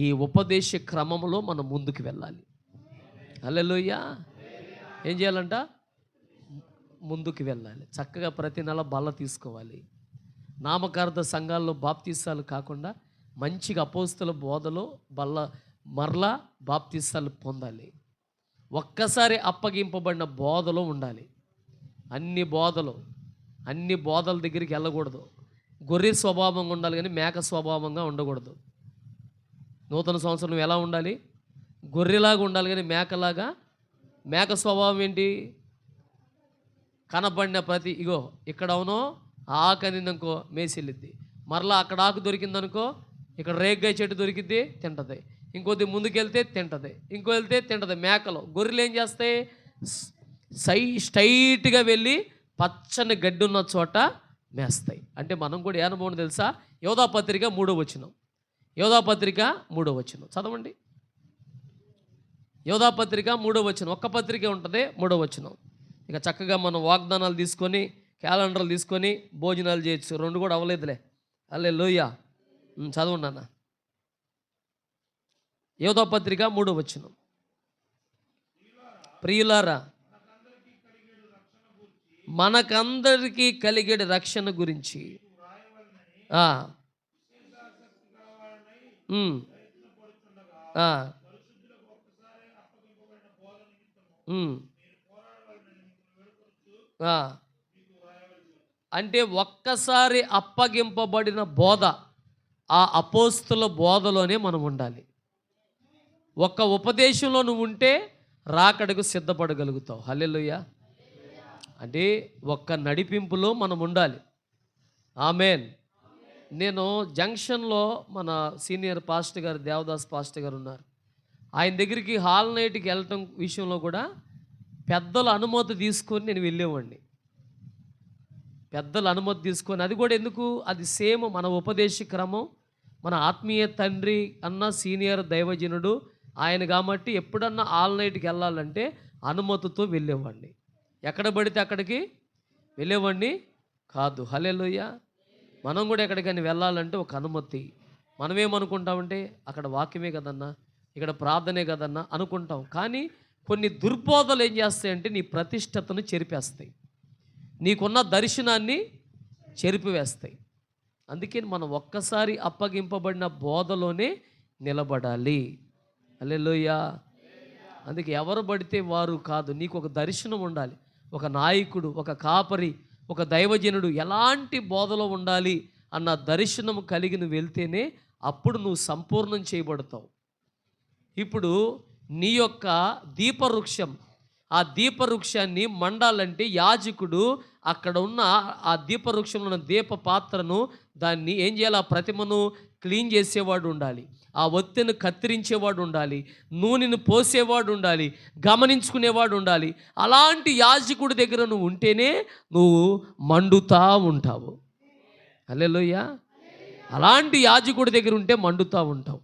ఈ ఉపదేశ క్రమంలో మనం ముందుకు వెళ్ళాలి. హల్లెలూయా. ఏం చేయాలంట? ముందుకు వెళ్ళాలి. చక్కగా ప్రతి నెల బల్ల తీసుకోవాలి. నామకార్థ సంఘాల్లో బాప్తీసాలు కాకుండా మంచిగా అపోస్తల బోధలో మరలా బాప్తీసాలు పొందాలి. ఒక్కసారి అప్పగింపబడిన బోధలో ఉండాలి. అన్ని బోధల దగ్గరికి వెళ్ళకూడదు. గొర్రె స్వభావంగా ఉండాలి కానీ మేక స్వభావంగా ఉండకూడదు. నూతన సంవత్సరం నువ్వు ఎలా ఉండాలి? గొర్రెలాగా ఉండాలి కానీ మేకలాగా. మేక స్వభావం ఏంటి? కనబడిన ప్రతి ఇక్కడ అవునో ఆకు అందిందనుకో మేసిల్లిద్ది, మరలా అక్కడ ఆకు దొరికిందనుకో ఇక్కడ రేగ్గాయ చెట్టు దొరికిద్ది తింటది, ఇంకొద్ది ముందుకెళ్తే తింటది, ఇంకో వెళ్తే తింటది. మేకలు, గొర్రెలు ఏం చేస్తాయి? స్ట్రైట్గా వెళ్ళి పచ్చని గడ్డి ఉన్న చోట మేస్తాయి. అంటే మనం కూడా ఏ అనుభవం తెలుసా? యోధాపత్రిక 3వ వచనం. యోధాపత్రిక 3వ వచనం చదవండి. యోధాపత్రిక 3వ వచనం. ఒక్క పత్రిక ఉంటుంది, 3వ వచనం. ఇక చక్కగా మనం వాగ్దానాలు తీసుకొని క్యాలెండర్లు తీసుకొని భోజనాలు చేయొచ్చు. 2 కూడా అవ్వలేదులే. హల్లెలూయా. చదవండి అన్న. యోధాపత్రిక 3వ వచనం. ప్రియులారా, మనకందరికీ కలిగేడు రక్షణ గురించి అంటే ఒక్కసారి అప్పగింపబడిన బోధ, ఆ అపోస్తుల బోధలోనే మనం ఉండాలి. ఒక్క ఉపదేశంలో నువ్వు ఉంటే రాకడకు సిద్ధపడగలుగుతావు. హల్లెలూయా. అంటే ఒక్క నడిపింపులో మనం ఉండాలి. ఆమేన్. నేను జంక్షన్లో మన సీనియర్ పాస్టర్ గారు, దేవదాస్ పాస్టర్ గారు ఉన్నారు. ఆయన దగ్గరికి హాల్ నైట్కి వెళ్ళటం విషయంలో కూడా పెద్దల అనుమతి తీసుకొని నేను వెళ్ళేవాడిని. పెద్దల అనుమతి తీసుకొని, అది కూడా ఎందుకు, అది సేమ్ మన ఉపదేశ క్రమం, మన ఆత్మీయ తండ్రి అన్న సీనియర్ దైవజనుడు ఆయన కాబట్టి ఎప్పుడన్నా ఆల్ నైట్కి వెళ్ళాలంటే అనుమతితో వెళ్ళేవాడిని. ఎక్కడ పడితే అక్కడికి వెళ్ళేవాడిని కాదు. హల్లెలూయా. మనం కూడా ఎక్కడికైనా వెళ్ళాలంటే ఒక అనుమతి. మనమేమనుకుంటామంటే అక్కడ వాక్యమే కదన్నా, ఇక్కడ ప్రార్థనే కదన్నా అనుకుంటాం. కానీ కొన్ని దుర్బోధలు ఏం చేస్తాయంటే నీ ప్రతిష్టతను చెరిపేస్తాయి, నీకున్న దర్శనాన్ని చెరిపివేస్తాయి. అందుకే మనం ఒక్కసారి అప్పగింపబడిన బోధలోనే నిలబడాలి. హల్లెలూయా. అందుకే ఎవరు పడితే వారు కాదు, నీకు ఒక దర్శనం ఉండాలి. ఒక నాయకుడు, ఒక కాపరి, ఒక దైవజనుడు ఎలాంటి బోధలో ఉండాలి అన్న దర్శనం కలిగి నువ్వు వెళ్తేనే అప్పుడు నువ్వు సంపూర్ణం చేయబడతావు. ఇప్పుడు నీ యొక్క దీపవృక్షం, ఆ దీపవృక్షాన్ని మండాలంటే యాజకుడు అక్కడ ఉన్న ఆ దీపవృక్షంలో ఉన్న దీప పాత్రను దాన్ని ఏం చేయాలి, ఆ ప్రతిమను క్లీన్ చేసేవాడు ఉండాలి, ఆ ఒత్తెను కత్తిరించేవాడు ఉండాలి, నూనెను పోసేవాడు ఉండాలి, గమనించుకునేవాడు ఉండాలి. అలాంటి యాజకుడి దగ్గర నువ్వు ఉంటేనే నువ్వు మండుతా ఉంటావు. హల్లెలూయా. అలాంటి యాజకుడి దగ్గర ఉంటే మండుతూ ఉంటావు.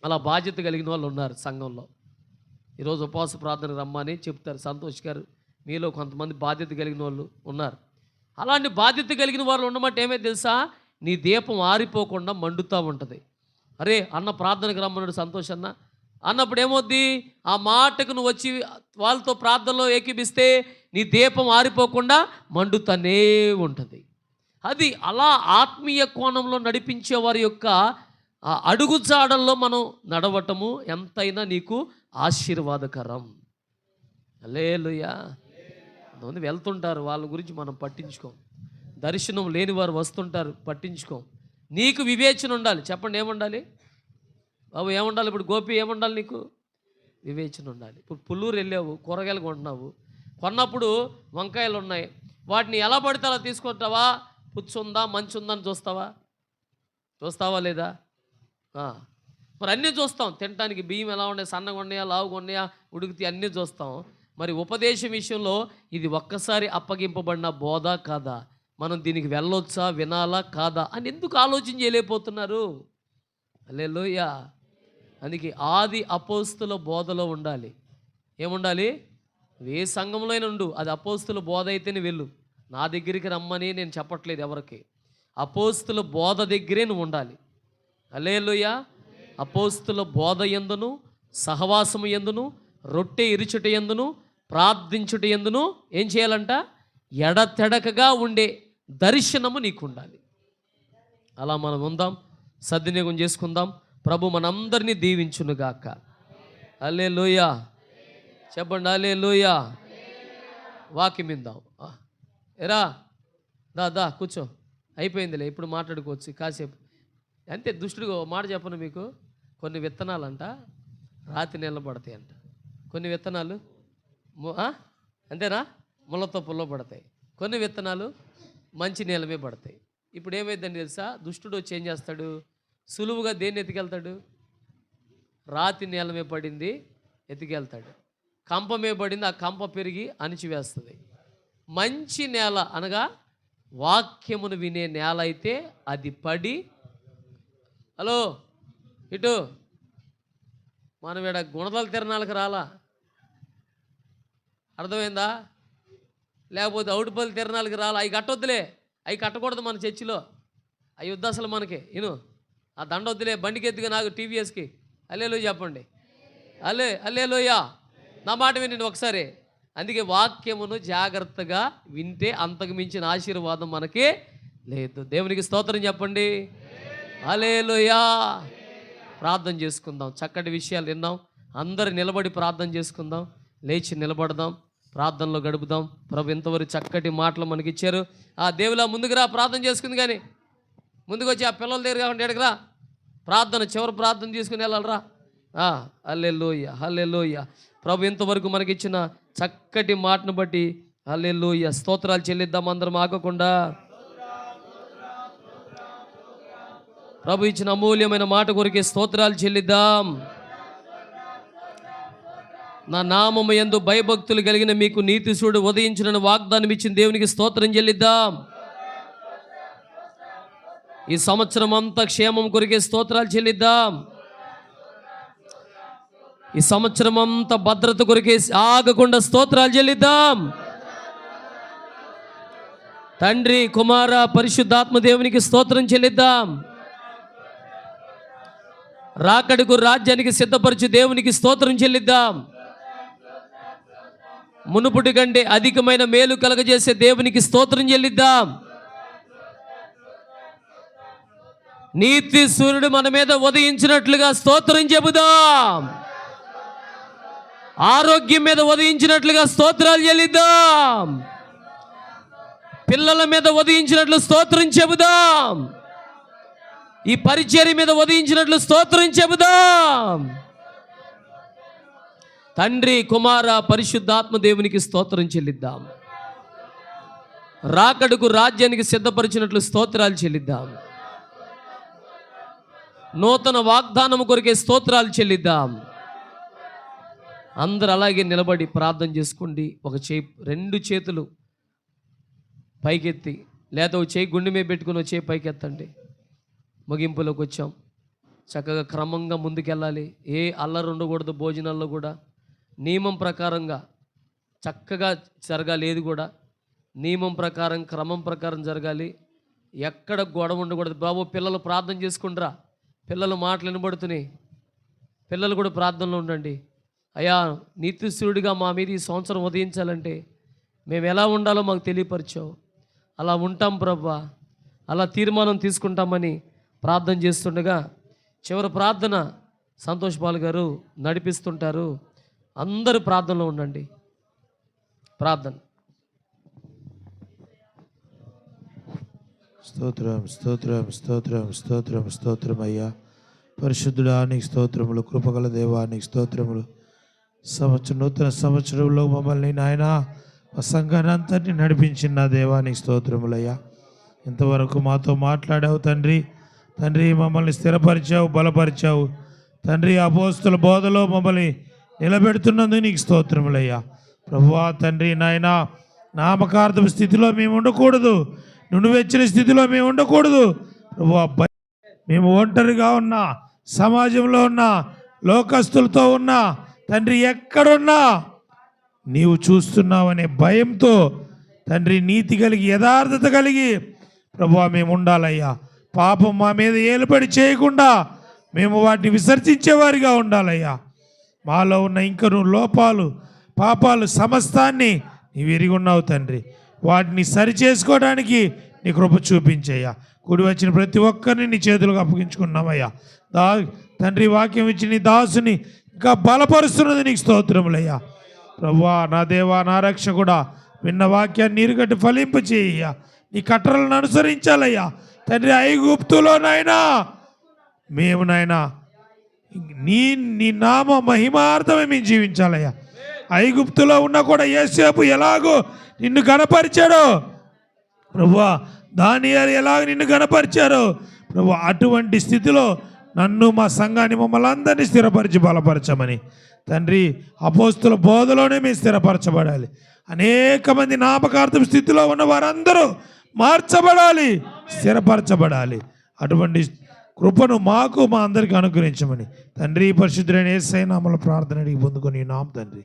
అలా బాధ్యత కలిగిన వాళ్ళు ఉన్నారు సంఘంలో. ఈరోజు ఉపవాస ప్రార్థన రమ్మని చెప్తారు సంతోష్ గారు, మీలో కొంతమంది బాధ్యత కలిగిన వాళ్ళు ఉన్నారు. అలాంటి బాధ్యత కలిగిన వాళ్ళు ఉన్నమాట ఏమే తెలుసా, నీ దీపం ఆరిపోకుండా మండుతూ ఉంటుంది. అరే అన్న ప్రార్థనకు రమ్మన్నాడు సంతోష్ అన్న అన్నప్పుడు ఏమవుద్ది, ఆ మాటకు నువ్వు వచ్చి వాళ్ళతో ప్రార్థనలో ఏకీపిస్తే నీ దీపం ఆరిపోకుండా మండుతూనే ఉంటుంది. అది అలా ఆత్మీయ కోణంలో నడిపించే వారి యొక్క అడుగుజాడల్లో మనం నడవటము ఎంతైనా నీకు ఆశీర్వాదకరం. హల్లెలూయా. కొంతమంది వెళ్తుంటారు, వాళ్ళ గురించి మనం పట్టించుకోం. దర్శనం లేని వారు వస్తుంటారు, పట్టించుకోం. నీకు వివేచన ఉండాలి. చెప్పండి ఏముండాలి బాబు, ఏముండాలి? ఇప్పుడు గోపి ఏముండాలి నీకు? వివేచన ఉండాలి. ఇప్పుడు పుల్లూరు వెళ్ళావు, కూరగాయలు కొంటున్నావు, కొన్నప్పుడు వంకాయలు ఉన్నాయి, వాటిని ఎలా పడితే అలా తీసుకుంటావా? పుచ్చుందా మంచి ఉందా అని చూస్తావా లేదా? మరి అన్నీ చూస్తాం. తినడానికి బియ్యం ఎలా ఉన్నాయి, సన్నగా ఉన్నాయా, లావుగా ఉన్నాయా, ఉడికితే అన్నీ చూస్తాం. మరి ఉపదేశం విషయంలో ఇది ఒక్కసారి అప్పగింపబడిన బోధ కాదా, మనం దీనికి వెళ్ళొచ్చా, వినాలా కాదా అని ఎందుకు ఆలోచన చేయలేకపోతున్నారు? హల్లెలూయా. అందుకే ఆది అపోస్తుల బోధలో ఉండాలి. ఏముండాలి? ఏ సంఘంలో అయినా ఉండు, అది అపోస్తుల బోధ అయితేనే వెళ్ళు. నా దగ్గరికి రమ్మని నేను చెప్పట్లేదు ఎవరికి, అపోస్తుల బోధ దగ్గరే నువ్వు ఉండాలి. హల్లెలూయా. అపోస్తుల బోధ యందును, సహవాసము యందును, రొట్టె ఇరుచుట యందును, ప్రార్థించుట యందును ఏం చేయాలంట? ఎడతెడకగా ఉండే దర్శనము నీకు ఉండాలి. అలా మనం ఉందాం, సద్వినియోగం చేసుకుందాం. ప్రభు మనందరినీ దీవించునుగాక. హల్లెలూయా. చెప్పండి హల్లెలూయా. వాక్యం విందాం. ఎరా దా కూర్చో, అయిపోయిందిలే, ఇప్పుడు మాట్లాడుకోవచ్చు కాసేపు. అంతే. దుష్టుడిగా మాట చెప్పను మీకు, కొన్ని విత్తనాలంట రాతి నిలబడతాయి అంట, కొన్ని విత్తనాలు అంతేనా ముళ్ళతో పుల్ల పడతాయి, కొన్ని విత్తనాలు మంచి నీళ్ళమే పడతాయి. ఇప్పుడు ఏమైందని తెలుసా, దుష్టుడు వచ్చి ఏం చేస్తాడు, సులువుగా దేన్ని ఎత్తుకెళ్తాడు? రాతి నీళ్ళమే పడింది ఎత్తుకెళ్తాడు. కంపమే పడింది, ఆ కంప పెరిగి అణిచివేస్తుంది. మంచి నేల అనగా వాక్యమును వినే నేల అయితే అది పడి, హలో ఇటు మనం ఈడ గుణదల తిరణాలకు రాలా, అర్థమైందా? లేకపోతే అవుటిపల్లి తిరణాలకి రాలా. అవి కట్టొద్దులే, అవి కట్టకూడదు మన చర్చిలో, అవి వద్దు అసలు మనకి. ఆ దండ వద్దులే, బండికి ఎత్తుగా నాకు టీవీఎస్కి. హల్లెలూయా చెప్పండి. హల్లెలూయా. నా మాట వినండి ఒకసారి. అందుకే వాక్యమును జాగ్రత్తగా వింటే అంతకు మించిన ఆశీర్వాదం మనకి లేదు. దేవునికి స్తోత్రం చెప్పండి. హల్లెలూయా. ప్రార్థన చేసుకుందాం. చక్కటి విషయాలు విన్నాం. అందరు నిలబడి ప్రార్థన చేసుకుందాం. లేచి నిలబడదాం, ప్రార్థనలో గడుపుదాం. ప్రభు ఇంతవరకు చక్కటి మాటలు మనకి ఇచ్చారు. ఆ దేవులా ముందుకు రా, ప్రార్థన చేసుకుంది. కానీ ముందుకు వచ్చి ఆ పిల్లల దగ్గర కాకుండా ఎడకరా, ప్రార్థన చివరి ప్రార్థన తీసుకుని వెళ్ళాలరా. హల్లెలూయా. హల్లెలూయా. ప్రభు ఇంతవరకు మనకిచ్చిన చక్కటి మాటను బట్టి హల్లెలూయా స్తోత్రాలు చెల్లిద్దాం. అందరం ఆగకుండా ప్రభు ఇచ్చిన అమూల్యమైన మాట కొరికే స్తోత్రాలు చెల్లిద్దాం. నా నామము యందు భయభక్తులు కలిగిన మీకు నీతి సూడు ఉదయించునని వాగ్దానం ఇచ్చిన దేవునికి స్తోత్రం చెల్లిద్దాం. ఈ సంవత్సరం అంతా క్షేమం కొరికే స్తోత్రాలు చెల్లిద్దాం. ఈ సంవత్సరం అంతా భద్రత కొరికే ఆగకుండా స్తోత్రాలు చెల్లిద్దాం. తండ్రి, కుమార, పరిశుద్ధాత్మ దేవునికి స్తోత్రం చెల్లిద్దాం. రాకడకు రాజ్యానికి సిద్ధపరచు దేవునికి స్తోత్రం చెల్లిద్దాం. మునుపుటి కంటే అధికమైన మేలు కలగజేసే దేవునికి స్తోత్రం చెల్లిద్దాం. నీతి సూర్యుడు మన మీద ఉదయించినట్లుగా స్తోత్రం చెబుదాం. ఆరోగ్యం మీద ఉదయించినట్లుగా స్తోత్రాలు చెల్లిద్దాం. పిల్లల మీద ఉదయించినట్లు స్తోత్రం చెబుదాం. ఈ పరిచర్య మీద ఉదయించినట్లు స్తోత్రం చెబుదాం. తండ్రి, కుమార, పరిశుద్ధాత్మ దేవునికి స్తోత్రం చెల్లిద్దాం. రాకడకు రాజ్యానికి సిద్ధపరిచినట్లు స్తోత్రాలు చెల్లిద్దాం. నూతన వాగ్దానము కొరికే స్తోత్రాలు చెల్లిద్దాం. అందరూ అలాగే నిలబడి ప్రార్థన చేసుకోండి. ఒక చేయి, రెండు చేతులు పైకెత్తి, లేదా ఒక చేయి గుండె మీద పెట్టుకుని వచ్చే పైకెత్తండి. ముగింపులోకి వచ్చాం. చక్కగా క్రమంగా ముందుకెళ్ళాలి. ఏ అల్లరి ఉండకూడదు. భోజనాల్లో కూడా నియమం ప్రకారంగా చక్కగా జరగాలి. ఏది కూడా నియమం ప్రకారం, క్రమం ప్రకారం జరగాలి. ఎక్కడ గొడవ ఉండకూడదు. బాబు, పిల్లలు ప్రార్థన చేసుకుంటారా? పిల్లలు మాటలు వినబడుతున్నాయి. పిల్లలు కూడా ప్రార్థనలో ఉండండి. అయ్యా, నీతిశూరుడిగా మా మీద ఈ సంవత్సరం ఉదయించాలంటే మేము ఎలా ఉండాలో మాకు తెలియపరిచావు. అలా ఉంటాం ప్రభా, అలా తీర్మానం తీసుకుంటామని ప్రార్థన చేస్తుండగా చివరి ప్రార్థన సంతోష్ బాల్ గారు నడిపిస్తుంటారు. అందరూ ప్రార్థనలో ఉండండి. ప్రార్థన. స్తోత్రం, స్తోత్రం, స్తోత్రం, స్తోత్రం, స్తోత్రం అయ్యా. పరిశుద్ధుడా, నీకు స్తోత్రములు. కృపగల దేవా, నీకు స్తోత్రములు. నూతన సంవత్సరంలో మమ్మల్ని నాయన, మా సంఘాన్ని అంతటిని నడిపించిన నా దేవా, నీకు స్తోత్రములయ్యా. ఇంతవరకు మాతో మాట్లాడావు తండ్రి. తండ్రి, మమ్మల్ని స్థిరపరిచావు, బలపరిచావు తండ్రి. అపోస్తుల బోధలో మమ్మల్ని నిలబెడుతున్నందుకు నీకు స్తోత్రములయ్యా. ప్రభువా తండ్రి, నాయన, నామకార్థపు స్థితిలో మేము ఉండకూడదు. నువ్వు వచ్చిన స్థితిలో మేము ఉండకూడదు ప్రభువా. మేము ఒంటరిగా ఉన్నా, సమాజంలో ఉన్నా, లోకస్తులతో ఉన్నా తండ్రి, ఎక్కడున్నా నీవు చూస్తున్నావనే భయంతో తండ్రి, నీతి కలిగి, యథార్థత కలిగి ప్రభువా మేము ఉండాలయ్యా. పాపం మా మీద ఏలుబడి చేయకుండా మేము వాటిని విసర్జించేవారిగా ఉండాలయ్యా. మాలో ఉన్న ఇంకను లోపాలు, పాపాలు సమస్తాన్ని నీవు ఎరిగి ఉన్నావు తండ్రి. వాటిని సరి చేసుకోవడానికి నీ కృప చూపించయ్యా. కూడి వచ్చిన ప్రతి ఒక్కరిని నీ చేతులకు అప్పగించుకున్నామయ్యా. తండ్రి, వాక్యం ఇచ్చి నీ దాసుని ఇంకా బలపరుస్తున్నది నీకు స్తోత్రములయ్యా. ప్రభువా, నా దేవా, నా రక్షకుడా, విన్న వాక్యాన్ని నీరుగట్టి ఫలింపచేయ్యా. నీ కట్టడలను అనుసరించాలయ్యా తండ్రి. ఐగుప్తులోనైనా మేము నాయనా నీ నామ మహిమార్థమే మేము జీవించాలయ్యా. ఐగుప్తులో ఉన్నా కూడా యోసేపు ఎలాగో నిన్ను గణపరిచాడో ప్రభువా, దానియేలు ఎలాగ నిన్ను గణపరిచారో ప్రభువా, అటువంటి స్థితిలో నన్ను, మా సంఘాన్ని, మమ్మల్ని అందరినీ స్థిరపరిచి బలపరచమని తండ్రి. అపోస్తుల బోధలోనే మేము స్థిరపరచబడాలి. అనేక మంది నామకార్థం స్థితిలో ఉన్న వారందరూ మార్చబడాలి, స్థిరపరచబడాలి. అటువంటి కృపను మాకు, మా అందరికీ అనుగ్రహించమని తండ్రి, పరిశుద్ధుడైన యేసయ్య నామములో ప్రార్థన అడిగి పొందుకొని నామ తండ్రి.